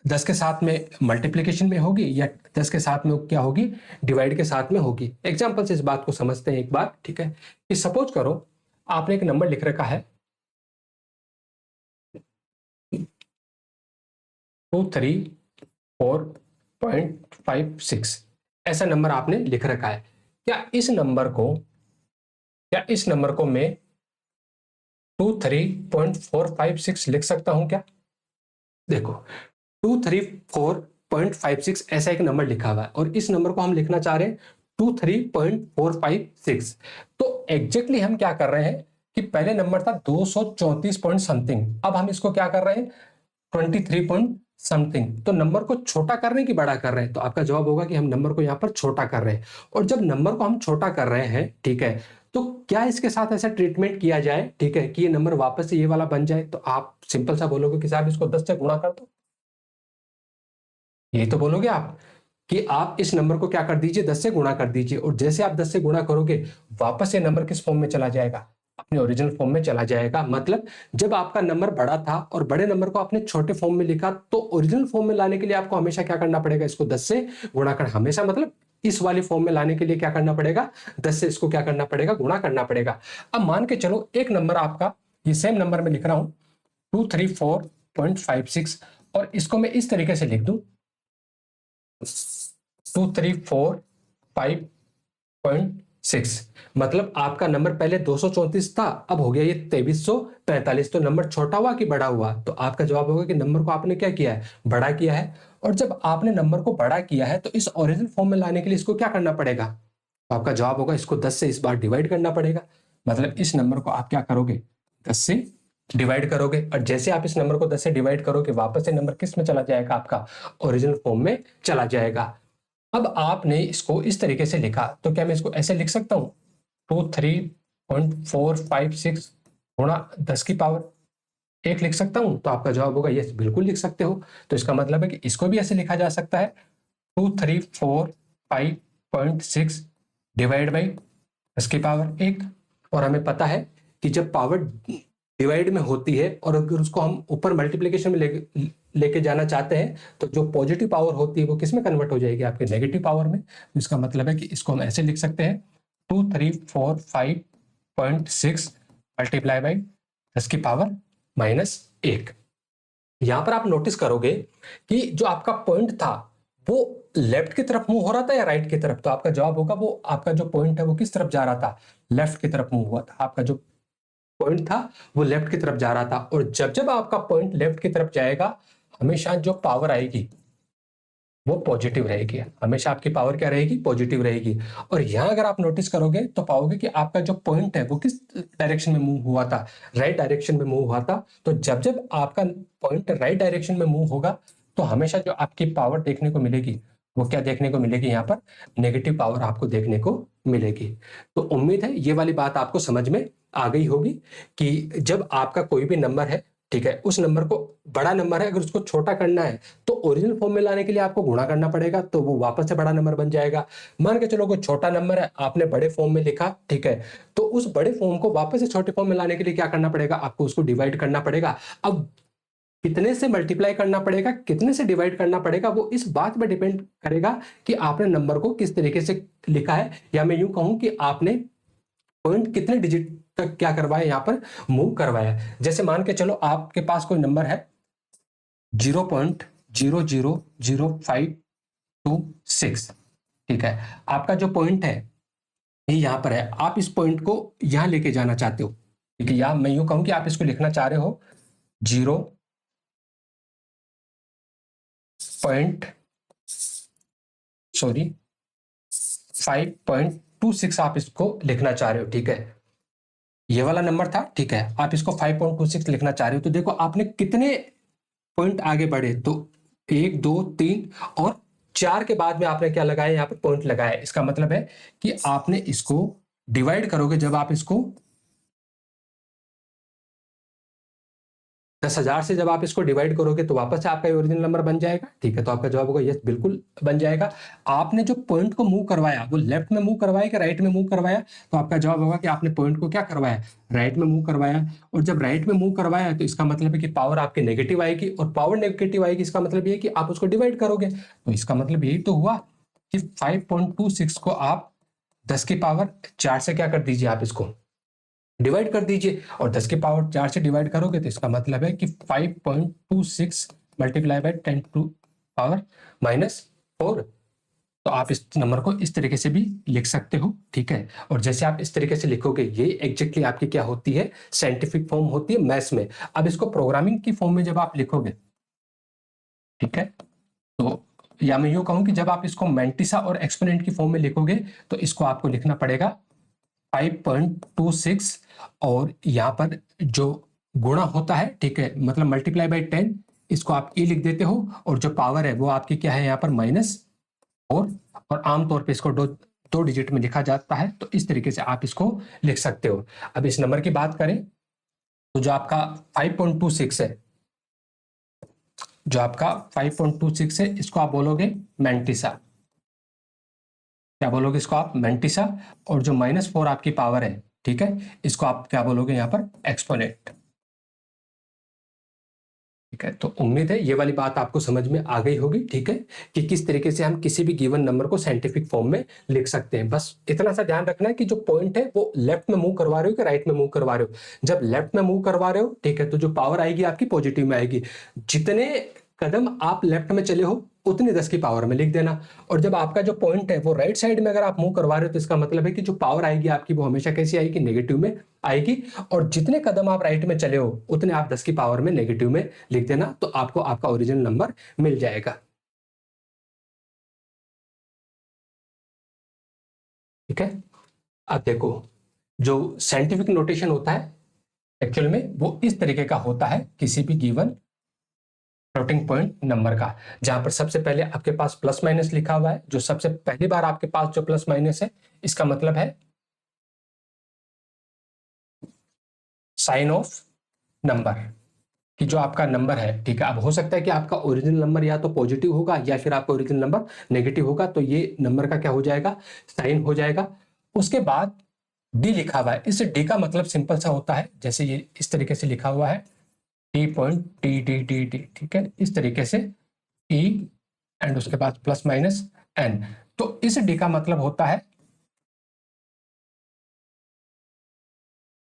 10 के साथ में मल्टीप्लीकेशन में होगी या 10 के साथ में क्या होगी, डिवाइड के साथ में होगी। एग्जाम्पल से इस बात को समझते हैं एक बार, ठीक है। कि सपोज करो आपने एक नंबर लिख रखा है 234.56, ऐसा नंबर आपने लिख रखा है। क्या इस नंबर को मैं 23.456 लिख सकता हूं क्या? देखो 234.56 ऐसा एक नंबर लिखा हुआ है और इस नंबर को हम लिखना चाह रहे हैं 23.456। तो एग्जैक्टली हम क्या कर रहे हैं कि पहले नंबर था 234 पॉइंट समथिंग, अब हम इसको क्या कर रहे हैं 23 पॉइंट समथिंग। तो नंबर को छोटा कर रहे हैं कि बड़ा कर रहे हैं? तो आपका जवाब होगा कि हम नंबर को यहां पर छोटा कर रहे हैं। और जब नंबर को हम छोटा कर रहे हैं, ठीक है, तो क्या इसके साथ ऐसा ट्रीटमेंट किया जाए, ठीक है, कि ये नंबर वापस से ये वाला बन जाए? तो आप सिंपल सा बोलोगे कि साहब इसको 10 से गुणा कर दो। यही तो बोलोगे आप कि आप इस नंबर को क्या कर दीजिए 10 से गुणा कर दीजिए, और जैसे आप 10 से गुणा करोगे वापस ये नंबर किस फॉर्म में चला जाएगा? अपने ओरिजिनल फॉर्म में चला जाएगा। मतलब जब आपका नंबर बड़ा था और बड़े नंबर को आपने छोटे फॉर्म में लिखा, तो ओरिजिनल फॉर्म में लाने के लिए आपको हमेशा क्या करना पड़ेगा? इसको 10 से गुणा कर, हमेशा मतलब इस वाली फॉर्म में लाने के लिए क्या करना पड़ेगा? 10 से इसको क्या करना पड़ेगा? गुणा करना पड़ेगा। अब मान के चलो एक नंबर आपका, ये सेम नंबर में लिख रहा हूं 234.56, और इसको मैं इस तरीके से लिख दूं 2345.6। मतलब आपका नंबर पहले 234 था, अब हो गया ये 2345। तो नंबर छोटा हुआ कि बड़ा हुआ? तो आपका जवाब होगा कि नंबर को आपने क्या किया है? बड़ा किया है। और जब आपने नंबर को बड़ा किया है तो इस ओरिजिनल फॉर्म में लाने के लिए इसको क्या करना पड़ेगा? तो आपका जवाब होगा इसको 10 से इस बार डिवाइड करना पड़ेगा। मतलब इस नंबर को आप क्या करोगे? 10 से डिवाइड करोगे, और जैसे आप इस नंबर को 10 से डिवाइड करोगे वापस से नंबर किस में चला जाएगा? आपका ओरिजिनल फॉर्म में चला जाएगा। अब आपने इसको इस तरीके से लिखा, तो क्या मैं इसको ऐसे लिख सकता हूं 23.456 गुणा 10 की पावर 1 लिख सकता हूं? तो आपका जवाब होगा यस, बिल्कुल लिख सकते हो। तो इसका मतलब है कि इसको भी ऐसे लिखा जा सकता है 2345.6 डिवाइड बाई 10 की पावर 1। और हमें पता है कि जब पावर डिवाइड में होती है और अगर उसको हम ऊपर मल्टीप्लीकेशन में लेके जाना चाहते हैं, तो जो पॉजिटिव पावर होती है वो किस में कन्वर्ट हो जाएगी? आपके नेगेटिव पावर में। तो इसका मतलब है कि इसको हम ऐसे लिख सकते हैं 2345.6 मल्टीप्लाई बाई 10 की पावर -1। यहां पर आप नोटिस करोगे कि जो आपका पॉइंट था वो लेफ्ट की तरफ मूव हो रहा था या राइट की तरफ? तो आपका जवाब होगा वो आपका जो पॉइंट है वो किस तरफ जा रहा था? लेफ्ट की तरफ मूव हुआ था। आपका जो पॉइंट था वो लेफ्ट की तरफ जा रहा था। और जब जब आपका पॉइंट लेफ्ट की तरफ जाएगा, हमेशा जो पावर आएगी वो पॉजिटिव रहेगी। हमेशा आपकी पावर क्या रहेगी? पॉजिटिव रहेगी। और यहां अगर आप नोटिस करोगे तो पाओगे कि आपका जो पॉइंट है वो किस डायरेक्शन में मूव हुआ था? राइट डायरेक्शन में मूव हुआ था। तो जब जब आपका पॉइंट राइट डायरेक्शन में मूव होगा, तो हमेशा जो आपकी पावर देखने को मिलेगी वो क्या देखने को मिलेगी? यहाँ पर नेगेटिव पावर आपको देखने को मिलेगी। तो उम्मीद है ये वाली बात आपको समझ में आ गई होगी कि जब आपका कोई भी नंबर है, ठीक है, उस नंबर को बड़ा नंबर है, अगर उसको छोटा करना है तो ओरिजिनल फॉर्म में लाने के लिए आपको गुणा करना पड़ेगा, तो वो वापस से बड़ा नंबर बन जाएगा। मान के चलो कोई छोटा नंबर है, आपने बड़े फॉर्म में लिखा, ठीक है, तो उस बड़े फॉर्म को वापस से छोटे फॉर्म में लाने के लिए क्या करना पड़ेगा? आपको उसको डिवाइड करना पड़ेगा। अब कितने से मल्टीप्लाई करना पड़ेगा, कितने से डिवाइड करना पड़ेगा, वो इस बात पर डिपेंड करेगा कि आपने नंबर को किस तरीके से लिखा है, या मैं यूं कहूं कि आपने पॉइंट कितने डिजिट तक क्या करवाया, यहां पर मूव करवाया। जैसे मान के चलो आपके पास कोई नंबर है 0.000526, ठीक है, आपका जो पॉइंट है ये यहां पर है, आप इस पॉइंट को यहां लेके जाना चाहते हो, ठीक है, या मैं यूं कहूं कि आप इसको लिखना चाह रहे हो 0 पॉइंट 5.26 आप इसको लिखना चाह रहे हो, ठीक है, ये वाला नंबर था, ठीक है, आप इसको 5.26 लिखना चाह रहे हो। तो देखो आपने कितने पॉइंट आगे बढ़े, तो 1 2 3 और 4 के बाद में आपने क्या लगाया? यहाँ पर पॉइंट लगाया। इसका मतलब है कि आपने इसको डिवाइड करोगे, जब आप इसको 10,000 से जब आप इसको डिवाइड करोगे तो वापस से आपका ओरिजिनल नंबर बन जाएगा, ठीक है। तो आपका जवाब होगा यस, बिल्कुल बन जाएगा। आपने जो पॉइंट को मूव करवाया वो लेफ्ट में मूव करवाया कि राइट में मूव करवाया? तो आपका जवाब होगा कि आपने पॉइंट को क्या करवाया? राइट में मूव करवाया। और जब राइट में मूव करवाया तो इसका मतलब है कि पावर आपकी नेगेटिव आएगी, और पावर नेगेटिव आएगी इसका मतलब ये है कि आप उसको डिवाइड करोगे। तो इसका मतलब यही तो हुआ कि 5.26 को आप 10 की पावर 4 से क्या कर दीजिए? आप इसको डिवाइड कर दीजिए, और 10 की पावर 4 से डिवाइड करोगे तो इसका मतलब है कि 5.26 मल्टीप्लाई बाय 10 टू पावर -4। तो आप इस नंबर को इस तरीके से भी लिख सकते हो, ठीक है। और जैसे आप इस तरीके से लिखोगे, ये एग्जैक्टली आपकी क्या होती है, साइंटिफिक फॉर्म होती है मैथ्स में। अब इसको प्रोग्रामिंग की फॉर्म में जब आप लिखोगे, ठीक है, तो या मैं यूं कहूं कि जब आप इसको मैंटिसा और एक्सपोनेंट की फॉर्म में लिखोगे, तो इसको आपको लिखना पड़ेगा 5.26, और यहां पर जो गुणा होता है, ठीक है, मतलब मल्टीप्लाई बाई 10, इसको आप ई लिख देते हो, और जो पावर है वो आपकी क्या है यहाँ पर -4, और आमतौर पे इसको दो डिजिट में लिखा जाता है। तो इस तरीके से आप इसको लिख सकते हो। अब इस नंबर की बात करें, तो जो आपका 5.26 है, जो आपका 5.26 है, इसको आप बोलोगे मैंटिसा। क्या बोलोगे इसको आप, मैंटिसा। और जो -4 आपकी पावर है, ठीक है, इसको आप क्या बोलोगे यहाँ पर, एक्सपोनेंट। ठीक है, तो उम्मीद है ये वाली बात आपको समझ में आ गई होगी, ठीक है, कि किस तरीके से हम किसी भी गिवन नंबर को साइंटिफिक फॉर्म में लिख सकते हैं। बस इतना सा ध्यान रखना है कि जो पॉइंट है वो लेफ्ट में मूव करवा रहे हो कि राइट में मूव करवा रहे हो। जब लेफ्ट में मूव करवा रहे हो, ठीक है, तो जो पावर आएगी आपकी पॉजिटिव में आएगी। जितने कदम आप लेफ्ट में चले हो, उतनी 10 की पावर में लिख देना। और जब आपका जो पॉइंट है वो राइट साइड में अगर आप मूव करवा रहे हो, तो इसका मतलब है कि जो पावर आएगी आपकी वो हमेशा कैसी आएगी, नेगेटिव में आएगी। और जितने कदम आप राइट में चले हो, उतने आप 10 की पावर में नेगेटिव में लिख देना, तो आपको आपका ओरिजिनल नंबर मिल जाएगा। ठीक है, अब देखो, जो साइंटिफिक नोटेशन होता है एक्चुअल में वो इस तरीके का होता है किसी भी गिवन फ्लोटिंग पॉइंट नंबर का, जहां पर सबसे पहले आपके पास प्लस माइनस लिखा हुआ है। जो सबसे पहली बार आपके पास जो प्लस माइनस है, इसका मतलब है साइन ऑफ नंबर, कि जो आपका नंबर है, ठीक है। अब हो सकता है कि आपका ओरिजिनल नंबर या तो पॉजिटिव होगा या फिर आपका ओरिजिनल नंबर नेगेटिव होगा, तो ये नंबर का क्या हो जाएगा, साइन हो जाएगा। उसके बाद डी लिखा हुआ है। इस डी का मतलब सिंपल सा होता है, जैसे ये इस तरीके से लिखा हुआ है, T point T D D D, ठीक है, इस तरीके से ई, एंड उसके बाद प्लस माइनस एन। तो इस डी का मतलब होता है,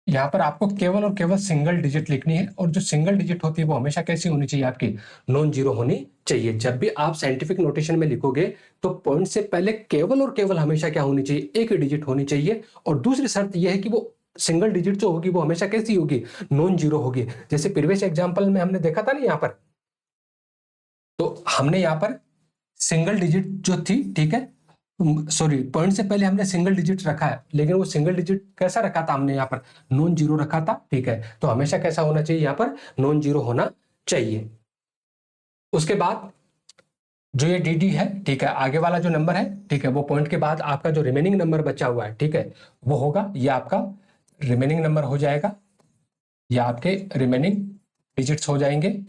यहां पर आपको केवल और केवल सिंगल डिजिट लिखनी है, और जो सिंगल डिजिट होती है वो हमेशा कैसी होनी चाहिए, आपकी नॉन जीरो होनी चाहिए। जब भी आप साइंटिफिक नोटेशन में लिखोगे, तो पॉइंट से पहले केवल और केवल हमेशा क्या होनी चाहिए, एक ही डिजिट होनी चाहिए। और दूसरी शर्त यह है कि वो सिंगल डिजिट जो होगी वो हमेशा कैसी होगी, नॉन जीरो होगी। जैसे प्रीवियस एग्जाम्पल में हमने देखा था ना यहाँ पर, तो हमने यहाँ पर सिंगल डिजिट जो थी, ठीक है, सॉरी, पॉइंट से पहले हमने सिंगल डिजिट रखा है, लेकिन वो सिंगल डिजिट कैसा रखा था हमने यहाँ पर, नॉन जीरो रखा था, ठीक है। तो हमेशा कैसा होना चाहिए, यहाँ पर नॉन जीरो होना चाहिए। उसके बाद जो ये डी डी है, ठीक है, आगे वाला जो नंबर है, ठीक है, वो पॉइंट के बाद आपका जो रिमेनिंग नंबर बचा हुआ है, ठीक है, वो होगा, ये आपका रिमेनिंग नंबर हो जाएगा, या आपके रिमेनिंग डिजिट्स हो जाएंगे।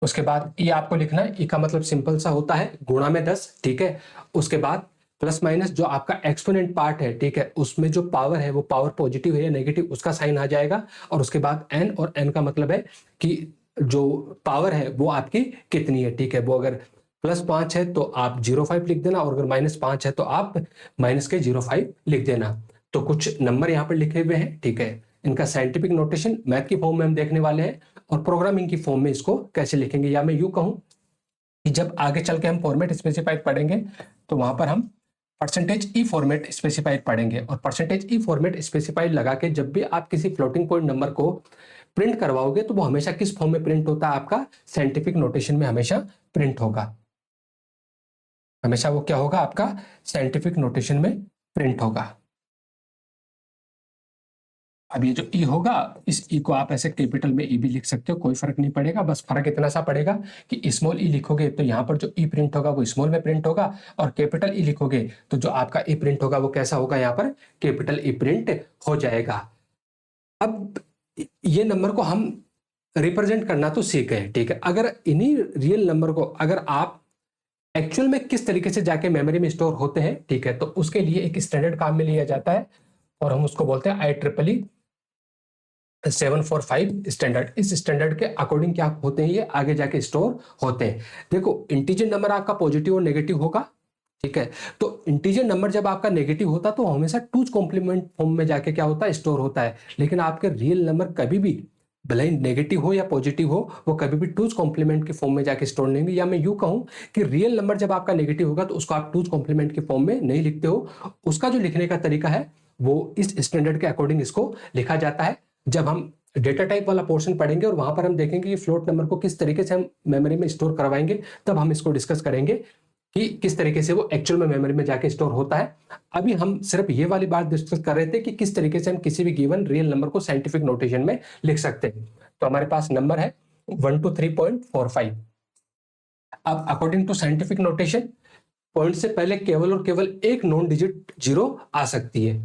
उसके बाद ई आपको लिखना है, ई का मतलब सिंपल सा होता है गुणा में 10, ठीक है। उसके बाद प्लस माइनस जो आपका एक्सपोनेंट पार्ट है, ठीक है, उसमें जो पावर है वो पावर पॉजिटिव है या नेगेटिव, उसका साइन आ जाएगा। और उसके बाद एन, और एन का मतलब है कि जो पावर है वो आपकी कितनी है, ठीक है। वो अगर +5 है तो आप 0.5 लिख देना, और अगर -5 है तो आप -0.5 लिख देना। तो कुछ नंबर यहाँ पर लिखे हुए हैं, ठीक है। इनका साइंटिफिक नोटेशन मैथ की फॉर्म में हम देखने वाले हैं, और प्रोग्रामिंग की फॉर्म में इसको कैसे लिखेंगे, या मैं यूं कहूं कि जब आगे चल के हम फॉर्मेट स्पेसिफाइड पढ़ेंगे, तो वहां पर हम परसेंटेज ई फॉर्मेट स्पेसिफाइड पढ़ेंगे। और परसेंटेज ई फॉर्मेट स्पेसिफाइड लगा के जब भी आप किसी फ्लोटिंग पॉइंट नंबर को प्रिंट करवाओगे, तो वो हमेशा किस फॉर्म में प्रिंट होता है, आपका साइंटिफिक नोटेशन में हमेशा प्रिंट होगा। हमेशा वो क्या होगा, आपका साइंटिफिक नोटेशन में प्रिंट होगा। अब ये जो ई होगा, इस ई को आप ऐसे कैपिटल में ई भी लिख सकते हो, कोई फर्क नहीं पड़ेगा। बस फर्क इतना सा पड़ेगा कि स्मॉल ई लिखोगे तो यहाँ पर जो ई प्रिंट होगा वो स्मॉल में प्रिंट होगा, और कैपिटल ई लिखोगे तो जो आपका ई प्रिंट होगा वो कैसा होगा, यहाँ पर कैपिटल ई प्रिंट हो जाएगा। अब ये नंबर को हम रिप्रेजेंट करना तो सीख गए, ठीक है। अगर इन्हीं रियल नंबर को अगर आप एक्चुअल में किस तरीके से जाके मेमोरी में स्टोर होते हैं, ठीक है, तो उसके लिए एक स्टैंडर्ड काम में लिया जाता है, और हम उसको बोलते हैं IEEE 745 स्टैंडर्ड। इस स्टैंडर्ड के अकॉर्डिंग क्या होते हैं, ये आगे जाके स्टोर होते हैं। देखो, इंटीजर नंबर आपका पॉजिटिव और नेगेटिव होगा, ठीक है। तो इंटीजर नंबर जब आपका नेगेटिव होता है तो हमेशा टूज कॉम्प्लीमेंट फॉर्म में जाके क्या होता है, स्टोर होता है। लेकिन आपके रियल नंबर कभी भी भले ही नेगेटिव हो या पॉजिटिव हो, वो कभी भी टूज कॉम्प्लीमेंट के फॉर्म में जाके स्टोर नहीं होंगे। या मैं यूं कहूं कि रियल नंबर जब आपका नेगेटिव होगा तो उसको आप टूज कॉम्प्लीमेंट के फॉर्म में नहीं लिखते हो। उसका जो लिखने का तरीका है वो इस स्टैंडर्ड के अकॉर्डिंग इसको लिखा जाता है। जब हम डेटा टाइप वाला पोर्शन पढ़ेंगे और वहां पर हम देखेंगे कि फ्लोट नंबर को किस तरीके से हम मेमोरी में स्टोर करवाएंगे, तब हम इसको डिस्कस करेंगे कि किस तरीके से वो एक्चुअल में मेमोरी में जाके स्टोर होता है। अभी हम सिर्फ ये वाली बात डिस्कस कर रहे थे कि किस तरीके से हम किसी भी गिवन रियल नंबर को साइंटिफिक नोटेशन में लिख सकते हैं। तो हमारे पास नंबर है 123.45। अब according to scientific notation point से पहले केवल और केवल एक नॉन डिजिट जीरो आ सकती है।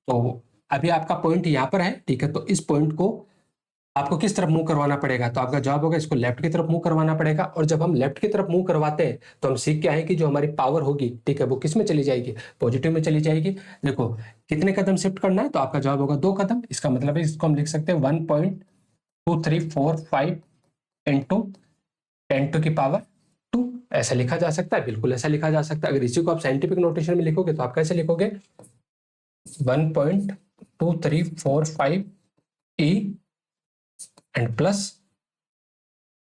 तो अभी आपका पॉइंट यहां पर है, ठीक है। तो इस पॉइंट को आपको किस तरफ मूव करवाना पड़ेगा, तो आपका जवाब होगा इसको लेफ्ट की तरफ मूव करवाना पड़ेगा। और जब हम लेफ्ट की तरफ मूव करवाते हैं तो हम सीख के आए कि जो हमारी पावर होगी, ठीक है, वो किस में चली जाएगी, पॉजिटिव में चली जाएगी। देखो कितने कदम शिफ्ट करना है, तो आपका जवाब होगा 2 कदम। इसका मतलब है इसको हम लिख सकते हैं 1.2345 इंटू 10⁻²। ऐसा लिखा जा सकता है, बिल्कुल ऐसा लिखा जा सकता है। अगर इसी को आप साइंटिफिक नोटेशन में लिखोगे तो आप कैसे लिखोगे, 1.2345 ई एंड प्लस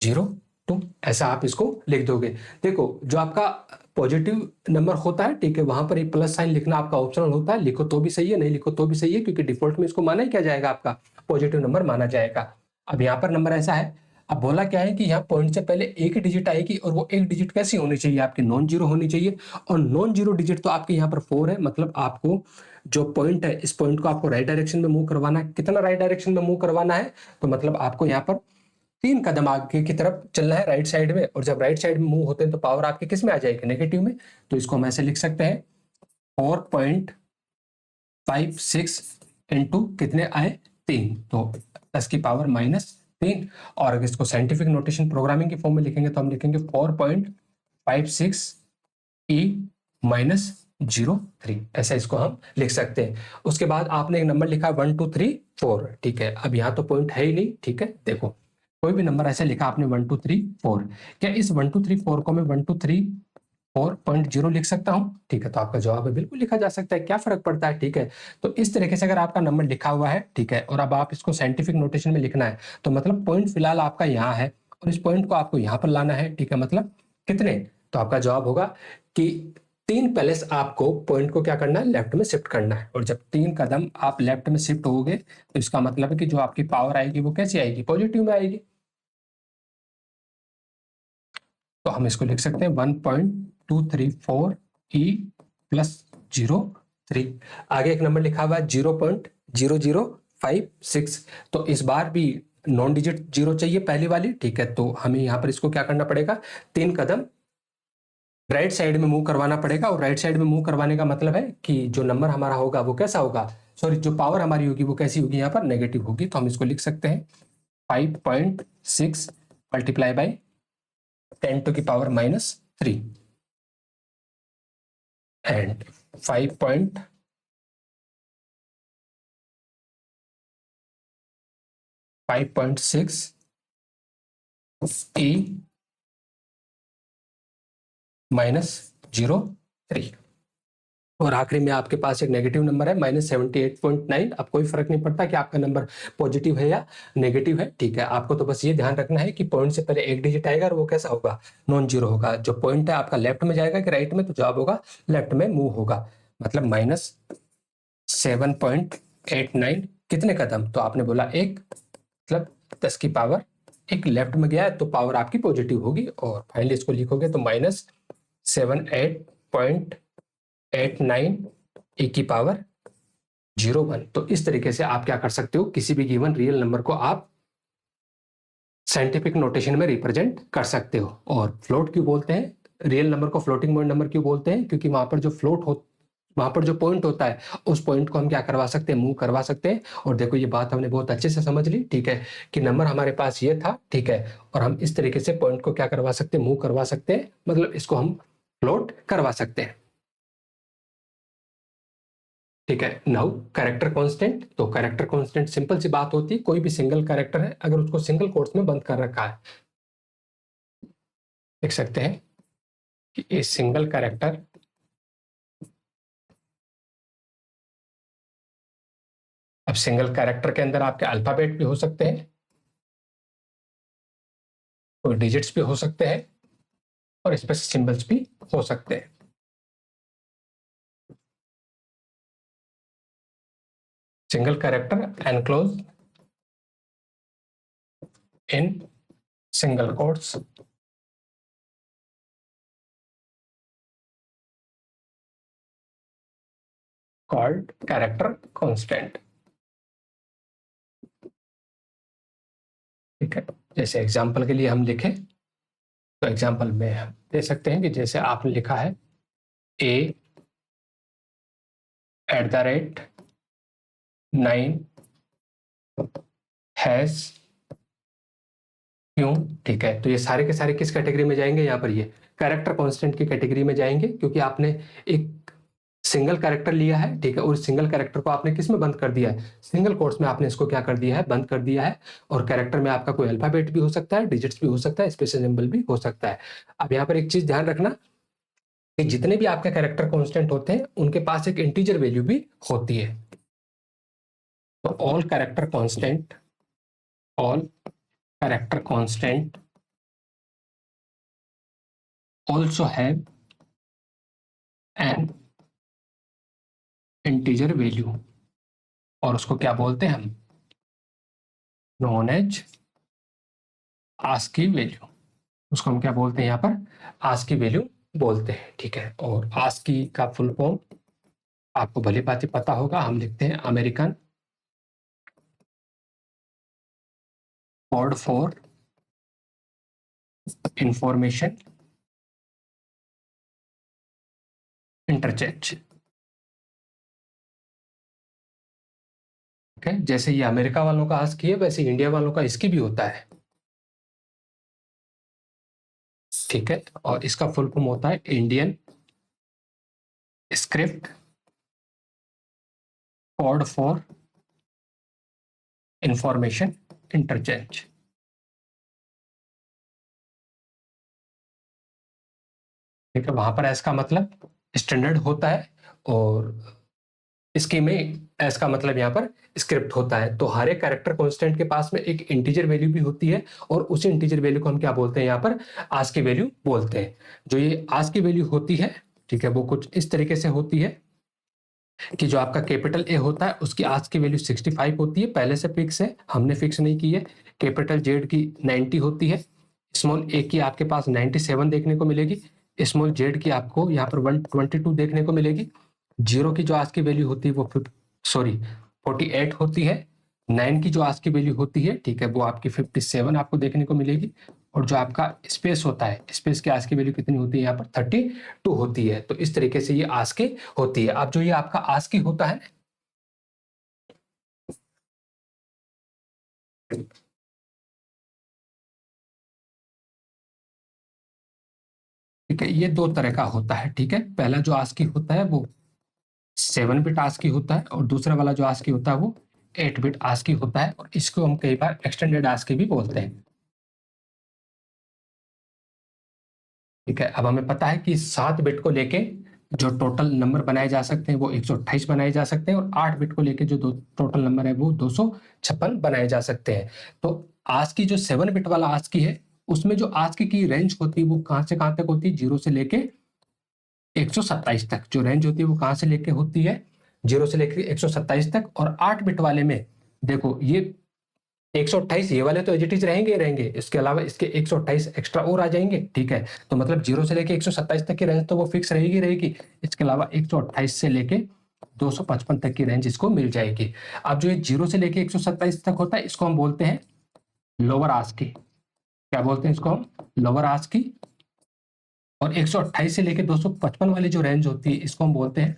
0.2, ऐसा आप इसको लिख दोगे। देखो जो आपका पॉजिटिव नंबर होता है, ठीक है, वहां पर एक प्लस साइन लिखना आपका ऑप्शनल होता है। लिखो तो भी सही है, नहीं लिखो तो भी सही है, क्योंकि डिफॉल्ट में इसको माना ही क्या जाएगा, आपका पॉजिटिव नंबर माना जाएगा। अब यहाँ पर नंबर ऐसा है, अब बोला क्या है कि यहाँ पॉइंट से पहले एक ही डिजिट आएगी, और वो एक डिजिट कैसी होनी चाहिए, आपकी नॉन जीरो होनी चाहिए। और नॉन जीरो डिजिट तो आपके यहाँ पर 4 है, मतलब आपको जो पॉइंट है, इस पॉइंट को आपको राइट डायरेक्शन में मूव करवाना है। कितना राइट डायरेक्शन में मूव करवाना है, तो मतलब आपको यहाँ पर 3 कदम आगे की तरफ चलना है राइट साइड में। और जब राइट साइड में मूव होते हैं तो पावर आपके किस में आ जाएगी, नेगेटिव में। तो इसको हम ऐसे लिख सकते हैं 4.56 इंटू कितने आए, 3, तो 10⁻³ और अगर इसको साइंटिफिक नोटेशन प्रोग्रामिंग के फॉर्म में लिखेंगे तो हम लिखेंगे 4.56 ई माइनस 03, ऐसा इसको हम लिख सकते हैं। उसके बाद आपने एक नंबर लिखा 1 2 3 4, ठीक है। अब यहाँ तो पॉइंट है ही नहीं, ठीक है। देखो कोई भी नंबर ऐसे लिखा आपने 1 2 3 4, क्या इस 1 2 3 4 को मैं 1 2 3 4.0 लिख सकता हूं, ठीक है। तो आपका जवाब है बिल्कुल लिखा जा सकता है, क्या फर्क पड़ता है, ठीक है। तो इस तरीके से अगर आपका नंबर लिखा हुआ है, ठीक है, और अब आप इसको साइंटिफिक नोटेशन में लिखना है, तो मतलब पॉइंट फिलहाल आपका यहाँ है और इस पॉइंट को आपको यहाँ पर लाना है, ठीक है। मतलब कितने, तो आपका जवाब होगा कि 3 प्लस आपको पॉइंट को क्या करना है, लेफ्ट में शिफ्ट करना है। और जब 3 कदम आप लेफ्ट में शिफ्ट होगे तो इसका मतलब है कि जो आपकी पावर आएगी वो कैसी आएगी, पॉजिटिव में आएगी। तो हम इसको लिख सकते हैं 1.234 ई प्लस 03। आगे एक नंबर लिखा हुआ है 0.0056, तो इस बार भी नॉन डिजिट जीरो चाहिए पहली वाली, ठीक है। तो हमें यहाँ पर इसको क्या करना पड़ेगा, 3 कदम राइट साइड में मूव करवाना पड़ेगा। और राइट साइड में मूव करवाने का मतलब है कि जो नंबर हमारा होगा वो कैसा होगा, सॉरी जो पावर हमारी होगी वो कैसी होगी, यहाँ पर नेगेटिव होगी। तो हम इसको लिख सकते हैं 5.6 मल्टीप्लाई बाई 10⁻³ and 5.6 e -03। और आखिरी में आपके पास एक नेगेटिव नंबर है -78.9। अब कोई फर्क नहीं पड़ता कि आपका नंबर पॉजिटिव है या नेगेटिव है, ठीक है। आपको तो बस ये ध्यान रखना है कि पॉइंट से पहले एक डिजिट आएगा और वो कैसा होगा, नॉन जीरो होगा। जो पॉइंट है आपका लेफ्ट में जाएगा कि राइट में, तो जवाब होगा लेफ्ट में मूव होगा। मतलब -7.89 कितने कदम, तो आपने बोला एक, मतलब 10⁻1 लेफ्ट में गया है तो पावर आपकी पॉजिटिव होगी। और फाइनली इसको लिखोगे तो -78.89 e⁻01। तो इस तरीके से आप क्या कर सकते हो, किसी भी गिवन रियल नंबर को आप साइंटिफिक नोटेशन में रिप्रेजेंट कर सकते हो। और फ्लोट क्यों बोलते हैं, रियल नंबर को फ्लोटिंग पॉइंट नंबर क्यों बोलते हैं, क्योंकि वहां पर जो वहां पर जो पॉइंट होता है उस पॉइंट को हम क्या करवा सकते हैं, मूव करवा सकते हैं। और देखो ये बात हमने बहुत अच्छे से समझ ली, ठीक है, कि नंबर हमारे पास ये था, ठीक है, और हम इस तरीके से पॉइंट को क्या करवा सकते हैं, मूव करवा सकते हैं, मतलब इसको हम फ्लोट करवा सकते हैं, ठीक है। नाउ कैरेक्टर कांस्टेंट, तो कैरेक्टर कांस्टेंट सिंपल सी बात होती है, कोई भी सिंगल कैरेक्टर है अगर उसको सिंगल कोट्स में बंद कर रखा है, देख सकते हैं कि ये सिंगल कैरेक्टर, अब सिंगल कैरेक्टर के अंदर आपके अल्फाबेट भी हो सकते हैं, कोई डिजिट्स भी हो सकते हैं और स्पेशल सिंबल्स भी हो सकते हैं। Single character enclose in single quotes called character constant. ठीक है, जैसे एग्जांपल के लिए हम लिखें तो एग्जांपल में हम दे सकते हैं कि जैसे आपने लिखा है a@9 हैज क्यों। ठीक है, तो ये सारे के सारे किस कैटेगरी में जाएंगे, यहाँ पर ये कैरेक्टर कांस्टेंट की कैटेगरी में जाएंगे, क्योंकि आपने एक सिंगल कैरेक्टर लिया है। ठीक है, और सिंगल कैरेक्टर को आपने किस में बंद कर दिया है, सिंगल कोट्स में आपने इसको क्या कर दिया है, बंद कर दिया है। और कैरेक्टर में आपका कोई अल्फाबेट भी हो सकता है, डिजिट्स भी हो सकता है, स्पेशल सिंबल भी हो सकता है। अब यहाँ पर एक चीज ध्यान रखना कि जितने भी आपके कैरेक्टर कांस्टेंट होते हैं उनके पास एक इंटीजर वैल्यू भी होती है। तो all character constant also have an integer value, और उसको क्या बोलते हैं हम, नोन एज ASCII वैल्यू। उसको हम क्या बोलते हैं यहाँ पर, ASCII वैल्यू बोलते हैं। ठीक है, और ASCII का फुल फॉर्म आपको भली भांति पता होगा, हम लिखते हैं American code for information interchange. ठीक है, जैसे ये अमेरिका वालों का ASCII है, वैसे इंडिया वालों का इसकी भी होता है। ठीक है, और इसका फुल फॉर्म होता है Indian script code for information interchange. ठीक है, वहां पर एस का मतलब स्टैंडर्ड होता है, और इसके में एस का मतलब यहाँ पर स्क्रिप्ट होता है। तो हर एक कैरेक्टर कांस्टेंट के पास में एक इंटीजर वैल्यू भी होती है, और उसी इंटीजर वैल्यू को हम क्या बोलते हैं, यहाँ पर ASCII वैल्यू बोलते हैं। जो ये ASCII वैल्यू होती है, ठीक है, वो कुछ इस तरीके से होती है कि जो आपका कैपिटल ए होता है उसकी ASCII वैल्यू 65 होती है, पहले से फिक्स है, हमने फिक्स नहीं की है। कैपिटल जेड की 90 होती है, स्मॉल ए की आपके पास 97 देखने को मिलेगी, स्मॉल जेड की आपको यहाँ पर 122 देखने को मिलेगी। जीरो की जो ASCII वैल्यू होती है वो 48 होती है। 9 की जो ASCII वैल्यू होती है, ठीक है, वो आपकी 57 आपको देखने को मिलेगी। और जो आपका स्पेस होता है, स्पेस की ASCII वैल्यू कितनी होती है, यहाँ पर 32 होती है। तो इस तरीके से ये ASCII होती है। अब जो ये आपका ASCII होता है, ठीक है, ये दो तरह का होता है। ठीक है, पहला जो ASCII होता है वो 7 बिट ASCII होता है, और दूसरा वाला जो ASCII होता है वो 8 बिट ASCII होता है, और इसको हम कई बार एक्सटेंडेड ASCII भी बोलते हैं। ठीक है, अब हमें पता है कि 7 बिट को लेके जो टोटल नंबर बनाए जा सकते हैं वो 128 बनाए जा सकते हैं, और 8 बिट को लेके जो टोटल नंबर है वो 256 बनाए जा सकते हैं। तो ASCII जो 7 बिट वाला ASCII है, उसमें जो ASCII की रेंज होती है वो कहां से कहां तक होती है, 0 से लेके 127 तक जो रेंज होती है वो कहां से लेके होती है, 0 से लेके 127 तक। और 8 बिट वाले में देखो ये 128 ये वाले तो एज इट इज रहेंगे, इसके अलावा इसके 128 एक्स्ट्रा और आ जाएंगे। ठीक है, तो मतलब 0 से लेके 127 तक की रेंज तो वो फिक्स रहेगी। इसके अलावा 128 से लेके 255 तक की रेंज इसको मिल जाएगी। अब जो ये 0 से लेके 127 तक होता है, इसको हम बोलते हैं लोअर ASCII। क्या बोलते हैं इसको हम, लोअर ASCII। और 128 से लेके 255 वाली जो रेंज होती है, इसको हम बोलते हैं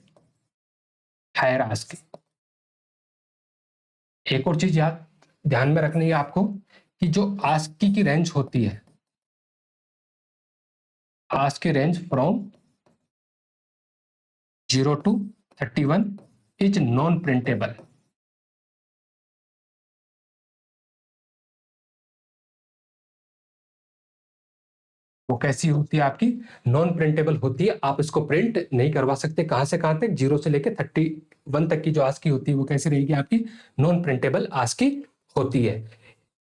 हायर ASCII। एक और चीज याद ध्यान में रखनी है आपको कि जो ASCII की रेंज होती है, ASCII range from 0 to 31 is non printable. वो कैसी होती है आपकी, नॉन प्रिंटेबल होती है, आप इसको प्रिंट नहीं करवा सकते। कहां से कहां तक, 0 से लेकर 31 तक की जो ASCII होती है वो कैसी रहेगी आपकी, नॉन प्रिंटेबल ASCII होती है।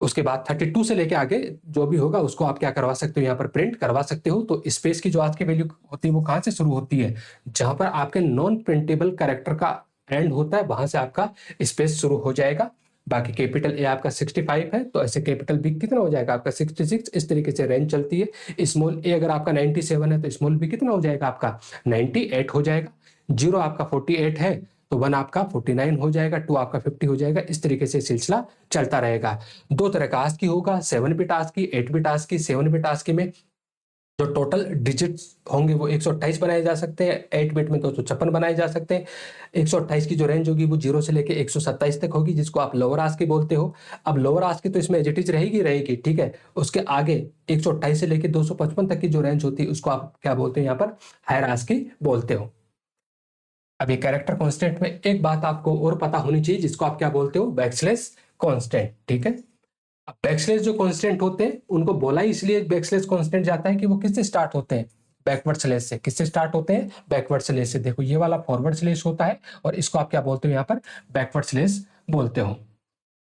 उसके बाद 32 से लेके आगे जो भी होगा उसको आप क्या करवा सकते हो, यहाँ पर प्रिंट करवा सकते हो। तो स्पेस की जो आज की वैल्यू होती है वो कहाँ से शुरू होती है, जहां पर आपके नॉन प्रिंटेबल कैरेक्टर का एंड होता है वहां से आपका स्पेस शुरू हो जाएगा। बाकी कैपिटल ए आपका 65 है तो ऐसे कैपिटल बी कितना हो जाएगा आपका 66। इस तरीके से रेंज चलती है। स्मॉल ए अगर आपका 97 है तो स्मॉल बी कितना हो जाएगा आपका 98 हो जाएगा। जीरो आपका 48 है तो 1 आपका 49 हो जाएगा, 2 आपका 50 हो जाएगा। इस तरीके से सिलसिला चलता रहेगा। दो तरह का आस्की होगा, 7 bit ASCII, 8 bit ASCII. 7 bit ASCII में जो टोटल डिजिट्स होंगे वो 128 बनाए जा सकते हैं, 8 बिट में 256 बनाए जा सकते हैं। 128 की जो रेंज होगी वो 0 से लेके 127 तक होगी, जिसको आप लोअर आस्की बोलते हो। अब लोअर आस्की तो इसमें एजिटिज रहेगी, ठीक है। उसके आगे 128 से लेके 255 तक की जो रेंज होती है उसको आप क्या बोलते हैं, यहाँ पर हायर आस्की बोलते हो। अब ये कैरेक्टर कांस्टेंट में एक बात आपको और पता होनी चाहिए, जिसको आप क्या बोलते हो, बैकस्लैश कांस्टेंट, ठीक है। अब बैकस्लैश जो कांस्टेंट होते हैं उनको बोला इसलिए बैकस्लैश कांस्टेंट जाता है कि वो किससे स्टार्ट होते हैं, बैकवर्ड स्लैश से। किससे स्टार्ट होते हैं, बैकवर्ड स्लैश से। देखो ये वाला फॉरवर्ड स्लैश होता है और इसको आप क्या बोलते हो, यहाँ पर बैकवर्ड स्लैश बोलते हो।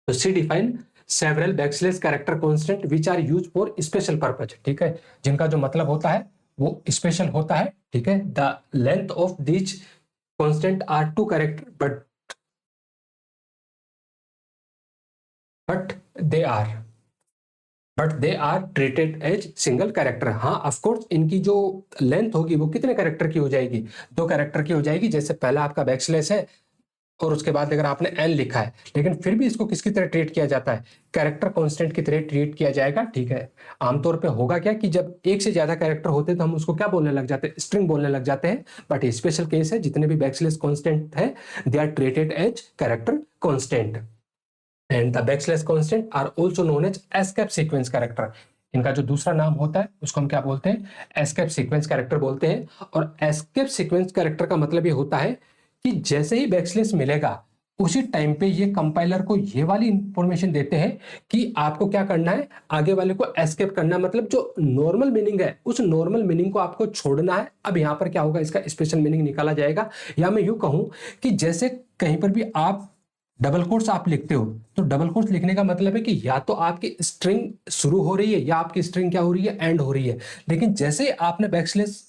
तो C define several backslash character constant which are use for special purpose, ठीक है, जिनका जो मतलब होता है वो स्पेशल होता है, ठीक है। The length of this constant are two character but they are treated as single character। हाँ ऑफ कोर्स इनकी जो लेंथ होगी वो कितने कैरेक्टर की हो जाएगी, 2 कैरेक्टर की हो जाएगी। जैसे पहला आपका बैकस्लैश है और उसके बाद अगर आपने एन लिखा है, लेकिन फिर भी इसको किसकी तरह ट्रीट किया जाता है, कैरेक्टर कांस्टेंट की तरह ट्रीट किया जाएगा, ठीक है। आमतौर पे होगा क्या कि जब एक से ज्यादा कैरेक्टर होते हैं तो हम उसको क्या बोलने लग जाते हैं, स्ट्रिंग बोलने लग जाते हैं। बट स्पेशल केस है, जितने भी बैकस्लैश कांस्टेंट है they are treated as character constant and the backslash constant are also known as escape sequence character. इनका जो दूसरा नाम होता है उसको हम क्या बोलते हैं, एस्केप सीक्वेंस कैरेक्टर बोलते हैं। और एस्केप सीक्वेंस कैरेक्टर का मतलब ये होता है कि जैसे ही बैकस्लैश मिलेगा उसी टाइम पे ये कंपाइलर को ये वाली इंफॉर्मेशन देते हैं कि आपको क्या करना है, आगे वाले को एस्केप करना, मतलब जो नॉर्मल मीनिंग है उस नॉर्मल मीनिंग को आपको छोड़ना है। अब यहां पर क्या होगा, इसका स्पेशल मीनिंग निकाला जाएगा। या मैं यूं कहूं कि जैसे कहीं पर भी आप डबल कोट्स आप लिखते हो तो डबल कोट्स लिखने का मतलब है कि या तो आपकी स्ट्रिंग शुरू हो रही है या आपकी स्ट्रिंग क्या हो रही है, एंड हो रही है। लेकिन जैसे आपने बैकस्लैश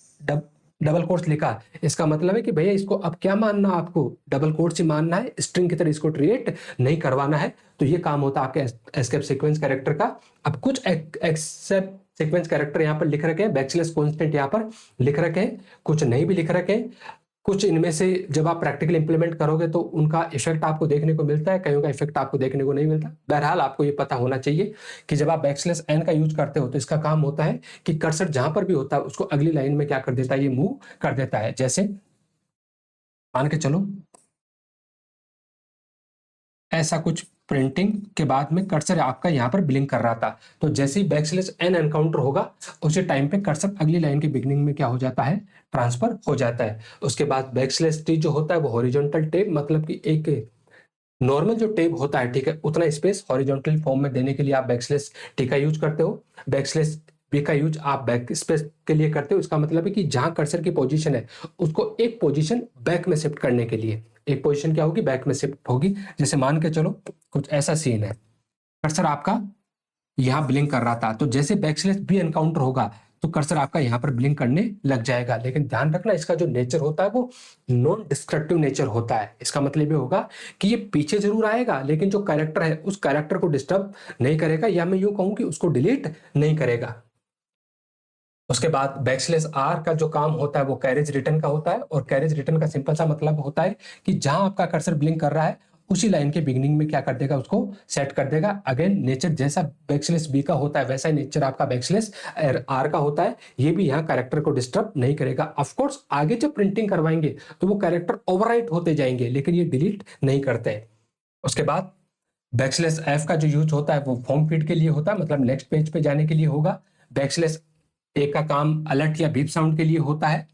डबल कोट्स लिखा, इसका मतलब है कि भैया इसको अब क्या मानना, आपको डबल कोट्स ही मानना है, स्ट्रिंग की तरह इसको ट्रीट नहीं करवाना है। तो ये काम होता है आपके एस्केप सीक्वेंस कैरेक्टर का। अब कुछ एक्सेप्ट सीक्वेंस कैरेक्टर यहाँ पर लिख रखे हैं, बैकस्लैश कांस्टेंट यहाँ पर लिख रखे हैं, कुछ नहीं भी लिख रखे हैं। कुछ इनमें से जब आप प्रैक्टिकल इंप्लीमेंट करोगे तो उनका इफेक्ट आपको देखने को मिलता है, कईयों का इफेक्ट आपको देखने को नहीं मिलता। बहरहाल आपको ये पता होना चाहिए कि जब आप बैकस्लैश एन का यूज करते हो तो इसका काम होता है कि कर्सर जहां पर भी होता है उसको अगली लाइन में क्या कर देता है, ये मूव कर देता है। जैसे मान के चलो ऐसा कुछ प्रिंटिंग के बाद में कर्सर आपका यहाँ पर ब्लिंक कर रहा था, तो जैसे ही बैकस्लैश एन एनकाउंटर होगा उसी टाइम पे कर्सर अगली लाइन के बिगनिंग में क्या हो जाता है, ट्रांसफर हो जाता है। उसके बाद बैकस्लैश टी जो होता है वो हॉरिजॉन्टल टेब, मतलब कि एक नॉर्मल जो टेब होता है, ठीक है, उतना स्पेस हॉरिजॉन्टल फॉर्म में देने के लिए आप बैकस्लैश टी का यूज करते हो। बैकस्लैश बी का यूज आप बैक स्पेस के लिए करते हो। इसका मतलब है कि जहां कर्सर की पोजीशन है उसको एक पोजीशन बैक में शिफ्ट करने के लिए, एक पोजीशन क्या होगी, बैक में शिफ्ट होगी। जैसे मान के चलो कुछ ऐसा सीन है, कर्सर आपका यहाँ ब्लिंक कर रहा था, तो जैसे बैकस्लैश बी एनकाउंटर होगा तो कर्सर आपका यहाँ पर ब्लिंक करने लग जाएगा। लेकिन ध्यान रखना इसका जो नेचर होता है वो नॉन डिस्ट्रक्टिव नेचर होता है। इसका मतलब ये होगा कि ये पीछे जरूर आएगा लेकिन जो कैरेक्टर है उस कैरेक्टर को डिस्टर्ब नहीं करेगा, या मैं यूं कहूं कि उसको डिलीट नहीं करेगा। उसके बाद बैकस्लैश आर का जो काम होता है वो कैरेज रिटर्न का होता है, और कैरेज रिटर्न का सिंपल सा मतलब होता है कि जहां आपका कर्सर ब्लिंक कर रहा है उसी लाइन के बिगिनिंग में क्या कर देगा, उसको सेट कर देगा। अगेन नेचर जैसा बैकस्लैश बी का होता है वैसा ही नेचर आपका बैकस्लैश आर का होता है। ये भी यहाँ कैरेक्टर को डिस्टर्ब नहीं करेगा। ऑफकोर्स आगे जब प्रिंटिंग करवाएंगे तो वो कैरेक्टर ओवरराइट होते जाएंगे लेकिन ये डिलीट नहीं करते। उसके बाद बैकस्लैश एफ का जो यूज होता है वो फॉर्म फीड के लिए होता है, मतलब नेक्स्ट पेज पे जाने के लिए होगा। बैकस्लैश ए का काम अलर्ट या बीप साउंड के लिए होता है।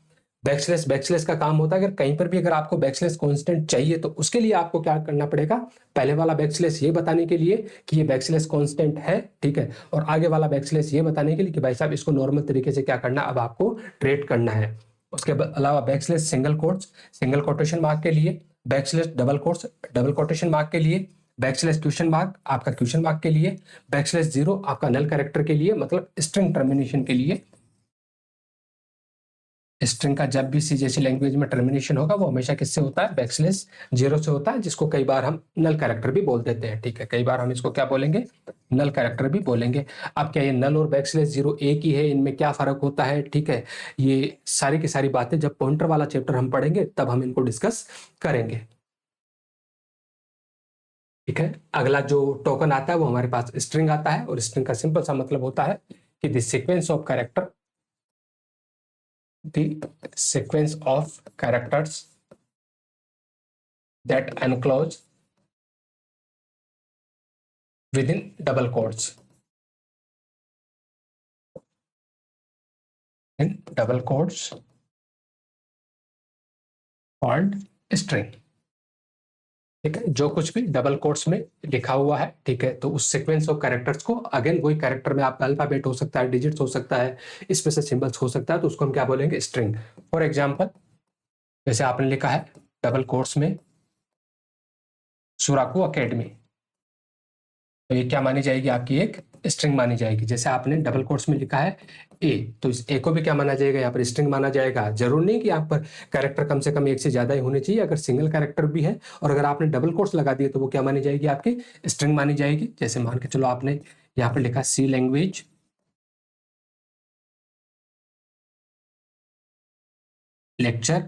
बैकस्लैश का काम होता है अगर कहीं पर भी अगर आपको बैकस्लैश कांस्टेंट चाहिए तो उसके लिए आपको क्या करना पड़ेगा, पहले वाला बैकस्लैश ये बताने के लिए कि ये बैकस्लैश कांस्टेंट है, ठीक है, और आगे वाला बैकस्लैश ये बताने के लिए कि भाई साहब इसको नॉर्मल तरीके से क्या करना, अब आपको ट्रेट करना है। उसके अलावा बैकस्लैश सिंगल कोटेशन मार्क के लिए, बैकस्लैश डबल कोटेशन मार्क के लिए, बैकस्लैश क्वेश्चन मार्क आपका क्वेश्चन मार्क के लिए, बैकस्लैश 0 आपका नल कैरेक्टर के लिए, मतलब स्ट्रिंग टर्मिनेशन के लिए। स्ट्रिंग का जब भी सी जैसी लैंग्वेज में टर्मिनेशन होगा वो हमेशा किससे होता है, बैकस्लैश 0 से होता है, जिसको कई बार हम नल कैरेक्टर भी बोल देते हैं। ठीक है, कई बार हम इसको क्या बोलेंगे, नल कैरेक्टर भी बोलेंगे। अब क्या ये नल और बैकस्लैश 0 एक ही है, इनमें क्या फर्क होता है, ठीक है, ये सारी की सारी बातें जब पॉइंटर वाला चैप्टर हम पढ़ेंगे तब हम इनको डिस्कस करेंगे। ठीक है, अगला जो टोकन आता है वो हमारे पास स्ट्रिंग आता है, और स्ट्रिंग का सिंपल सा मतलब होता है कि the sequence of character, the sequence of characters that enclose within double quotes, in double quotes called string। ठीक है, जो कुछ भी डबल कोट्स में लिखा हुआ है, ठीक है, तो उस सीक्वेंस ऑफ कैरेक्टर्स को, अगेन वही कैरेक्टर में आपका अल्फाबेट हो सकता है, डिजिट्स हो सकता है, स्पेशल सिंबल्स हो सकता है, तो उसको हम क्या बोलेंगे, स्ट्रिंग। फॉर एग्जांपल जैसे आपने लिखा है डबल कोट्स में सुराकू अकेडमी, तो ये क्या मानी जाएगी, आपकी एक स्ट्रिंग मानी जाएगी। जैसे आपने डबल कोट्स में लिखा है ए, तो इस ए को भी क्या माना जाएगा, यहाँ पर स्ट्रिंग माना जाएगा। जरूर नहीं कि यहाँ पर कैरेक्टर कम से कम एक से ज्यादा ही होने चाहिए, अगर सिंगल कैरेक्टर भी है और अगर आपने डबल कोट्स लगा दिए तो वो क्या मानी जाएगी, आपकी स्ट्रिंग मानी जाएगी। जैसे मान के चलो आपने यहाँ पर लिखा सी लैंग्वेज लेक्चर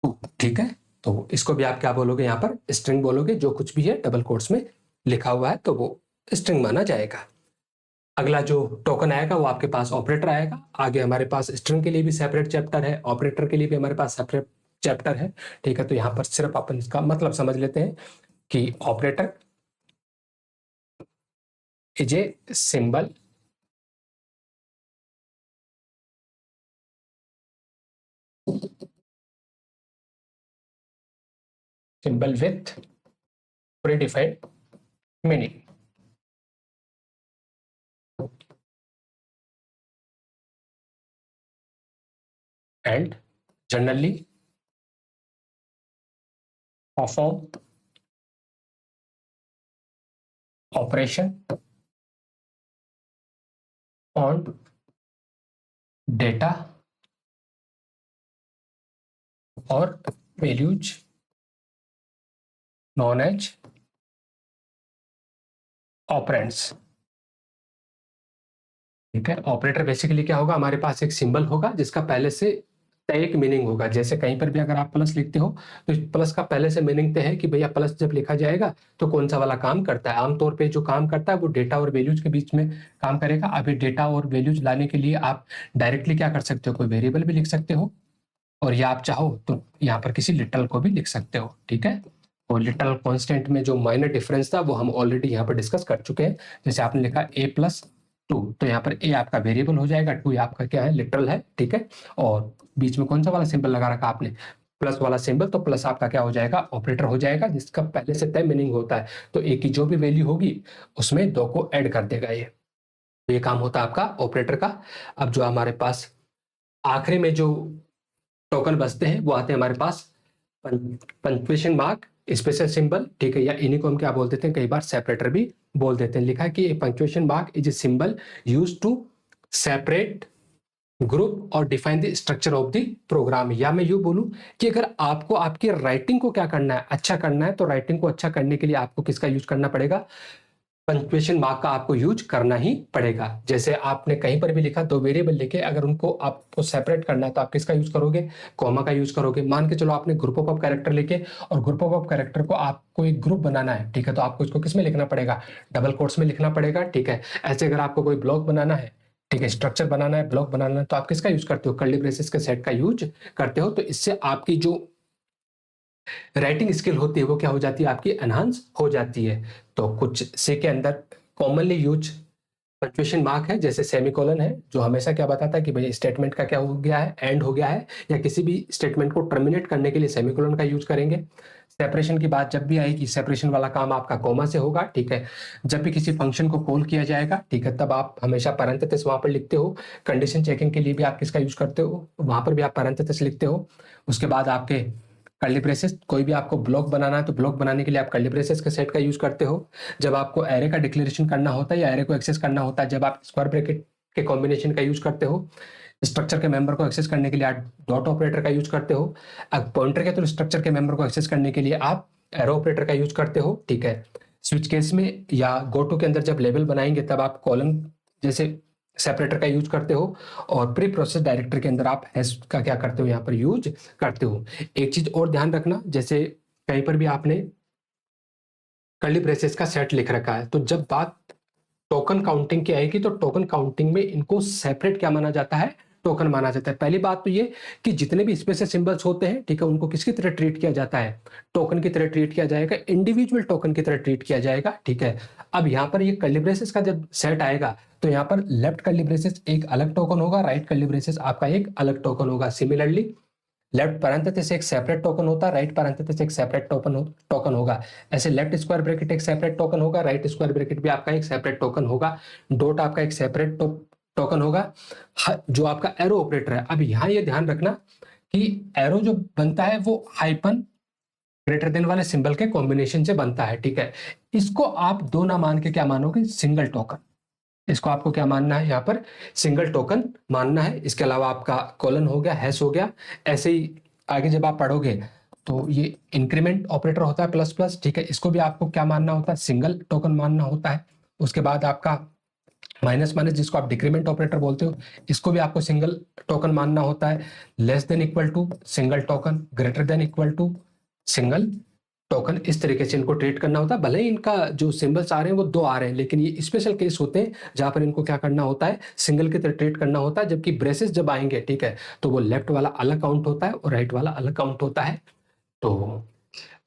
2, ठीक है, तो इसको भी आप क्या बोलोगे, यहाँ पर स्ट्रिंग बोलोगे। जो कुछ भी है डबल कोट्स में लिखा हुआ है तो वो स्ट्रिंग माना जाएगा। अगला जो टोकन आएगा वो आपके पास ऑपरेटर आएगा। आगे हमारे पास स्ट्रिंग के लिए भी सेपरेट चैप्टर है, ऑपरेटर के लिए भी हमारे पास सेपरेट चैप्टर है। ठीक है, तो यहाँ पर सिर्फ अपन इसका मतलब समझ लेते हैं कि operator is a symbol with predefined meaning. And generally perform operation on data or values known as operands। ठीक है, ऑपरेटर बेसिकली क्या होगा, हमारे पास एक सिंबल होगा जिसका पहले से तय एक मीनिंग होगा। जैसे कहीं पर भी अगर आप प्लस लिखते हो तो प्लस का पहले से मीनिंग तय है कि भैया प्लस जब लिखा जाएगा तो कौन सा वाला काम करता है। आमतौर पे जो काम करता है वो डेटा और वैल्यूज के बीच में काम करेगा। अभी डेटा और वैल्यूज लाने के लिए आप डायरेक्टली क्या कर सकते हो, कोई वेरिएबल भी लिख सकते हो, और या आप चाहो तो यहाँ पर किसी लिटल को भी लिख सकते हो। ठीक है, और लिटल कॉन्स्टेंट में जो माइनर डिफरेंस था वो हम ऑलरेडी यहाँ पर डिस्कस कर चुके हैं। जैसे आपने लिखा a+2, तो यहाँ पर a आपका वेरिएबल हो जाएगा, 2 आपका क्या है, लिटरल है। ठीक है, और बीच में कौन सा वाला सिंबल लगा रखा आपने, प्लस वाला सिंबल, तो प्लस आपका क्या हो जाएगा, ऑपरेटर हो जाएगा, जिसका पहले से तय मीनिंग होता है। तो a की जो भी वैल्यू होगी उसमें 2 को ऐड कर देगा ये। तो ये काम होता है आपका ऑपरेटर का। अब जो हमारे पास आखिरी में जो टोकन बचते हैं वो आते हैं हमारे पास पंक्चुएशन मार्क, स्पेशल सिंबल। ठीक है, या इन्हीं को हम क्या बोल देते हैं, कई बार सेपरेटर भी बोल देते हैं। लिखा है कि punctuation mark is a symbol used to separate group और define the structure of the program. या मैं यूं बोलूं कि अगर आपको आपकी राइटिंग को क्या करना है, अच्छा करना है, तो राइटिंग को अच्छा करने के लिए आपको किसका यूज करना पड़ेगा, पंक्चुएशन मार्क का आपको यूज करना ही पड़ेगा। जैसे आपने कहीं पर भी लिखा, 2 वेरिएबल लिखे, अगर उनको आपको सेपरेट करना है तो आप किसका यूज करोगे, कॉमा का यूज करोगे। मान के चलो आपने ग्रुप ऑफ कैरेक्टर लिखे और ग्रुप ऑफ कैरेक्टर को आपको एक ग्रुप बनाना है। ठीक है, तो आपको इसको किस में लिखना पड़ेगा, डबल कोट्स में लिखना पड़ेगा। ठीक है, ऐसे अगर आपको कोई ब्लॉक बनाना है, ठीक है, स्ट्रक्चर बनाना है, ब्लॉक बनाना है, तो आप किसका यूज करते हो, कर्ली ब्रेसेस के सेट का यूज करते हो। तो इससे आपकी जो राइटिंग स्किल होती है वो क्या हो जाती है, आपकी एनहांस हो जाती है। तो कुछ सी के अंदर कॉमनली यूज पंक्चुएशन मार्क है, जैसे सेमीकोलन है, जो हमेशा क्या बताता है कि भाई स्टेटमेंट का क्या हो गया है, एंड हो गया है, या किसी भी स्टेटमेंट को टर्मिनेट करने के लिए सेमीकोलन का यूज करेंगे। सेपरेशन की बात जब भी आएगी, सेपरेशन वाला काम आपका कॉमा से होगा। ठीक है, जब भी किसी फंक्शन को कॉल किया जाएगा, ठीक है, तब आप हमेशा पैरेंथेसिस वहां पर लिखते हो। कंडीशन चेकिंग के लिए भी आप किसका यूज करते हो, वहां पर भी आप पैरेंथेसिस लिखते हो। उसके बाद आपके कर्ली ब्रेसेस, कोई भी आपको ब्लॉक बनाना है तो ब्लॉक बनाने के लिए आप कर्ली ब्रेसेस के सेट का यूज करते हो। जब आपको एरे का डिक्लेरेशन करना होता है या एरे को एक्सेस करना होता है, जब आप स्क्वायर ब्रैकेट के कॉम्बिनेशन का यूज करते हो। स्ट्रक्चर के मेंबर को एक्सेस करने के लिए आप डॉट ऑपरेटर का यूज करते हो। अब पॉइंटर के थ्रू स्ट्रक्चर के मेंबर को एक्सेस करने के लिए आप एरो ऑपरेटर का यूज करते हो, ठीक है। स्विच केस में या गोटो के अंदर जब लेवल बनाएंगे तब आप कॉलम जैसे सेपरेटर का यूज करते हो, और प्री प्रोसेस डायरेक्टर के अंदर आप हैश का क्या करते हो, यहाँ पर यूज करते हो। एक चीज और ध्यान रखना, जैसे कहीं पर भी आपने कर्ली ब्रेसेस का सेट लिख रखा है, तो जब बात टोकन काउंटिंग की आएगी तो टोकन काउंटिंग में इनको सेपरेट क्या माना जाता है, टोकन माना जाता है। पहली बात तो ये कि जितने भी स्पेशल सिंबल्स होते हैं, ठीक है, उनको किसकी तरह ट्रीट किया जाता है, टोकन की तरह ट्रीट किया जाएगा, इंडिविजुअल टोकन की तरह ट्रीट किया जाएगा, ठीक है। अब यहाँ पर ये कर्ली ब्रेसेस का जब सेट आएगा तो यहाँ पर लेफ्ट कर्ली ब्रेसेस एक अलग टोकन होगा, राइट कर्ली ब्रेसेस आपका एक अलग टोकन होगा। सिमिलरली लेफ्ट पैरेंथेसिस एक सेपरेट टोकन होता है, राइट पैरेंथेसिस एक सेपरेट टोकन होगा। ऐसे लेफ्ट स्क्वायर ब्रैकेट एक सेपरेट टोकन होगा, राइट स्क्वायर ब्रैकेट भी आपका एक सेपरेट टोकन होगा, डॉट आपका एक सेपरेट टोकन होगा। जो आपका एरो ऑपरेटर है, अब यहाँ ये ध्यान रखना कि एरो जो बनता है वो हाइपन ग्रेटर देन वाले सिंबल के कॉम्बिनेशन से बनता है, ठीक है। इसको आप दो ना मान के क्या मानोगे, सिंगल टोकन। इसको आपको क्या मानना है, यहाँ पर सिंगल टोकन मानना है। इसके अलावा आपका कॉलन हो गया, हैश हो गया। ऐसे ही आगे जब आप पढ़ोगे तो ये इंक्रीमेंट ऑपरेटर होता है प्लस प्लस, ठीक है, इसको भी आपको क्या मानना होता है, सिंगल टोकन मानना होता है। उसके बाद आपका माइनस माइनस जिसको आप डिक्रीमेंट ऑपरेटर बोलते हो, इसको भी आपको सिंगल टोकन मानना होता है। Less than equal to single token, greater than equal to single token, इस तरीके से इनको ट्रीट करना होता है। भले ही इनका जो सिंबल्स आ रहे हैं वो दो आ रहे हैं, लेकिन ये स्पेशल केस होते हैं जहां पर इनको क्या करना होता है, सिंगल की तरह ट्रीट करना होता है। जबकि ब्रेसेस जब आएंगे, ठीक है, तो वो लेफ्ट वाला अलग काउंट होता है और राइट वाला अलग काउंट होता है। तो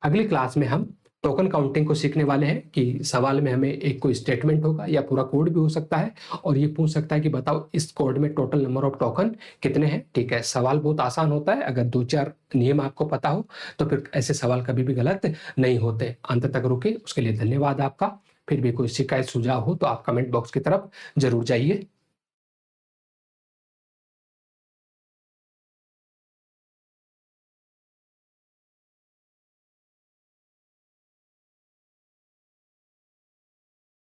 अगली क्लास में हम टोकन काउंटिंग को सीखने वाले हैं कि सवाल में हमें एक कोई स्टेटमेंट होगा या पूरा कोड भी हो सकता है, और ये पूछ सकता है कि बताओ इस कोड में टोटल नंबर ऑफ टोकन कितने हैं, ठीक है। सवाल बहुत आसान होता है, अगर दो चार नियम आपको पता हो तो फिर ऐसे सवाल कभी भी गलत नहीं होते। अंत तक रुके, उसके लिए धन्यवाद आपका। फिर भी कोई शिकायत सुझाव हो तो आप कमेंट बॉक्स की तरफ जरूर जाइए।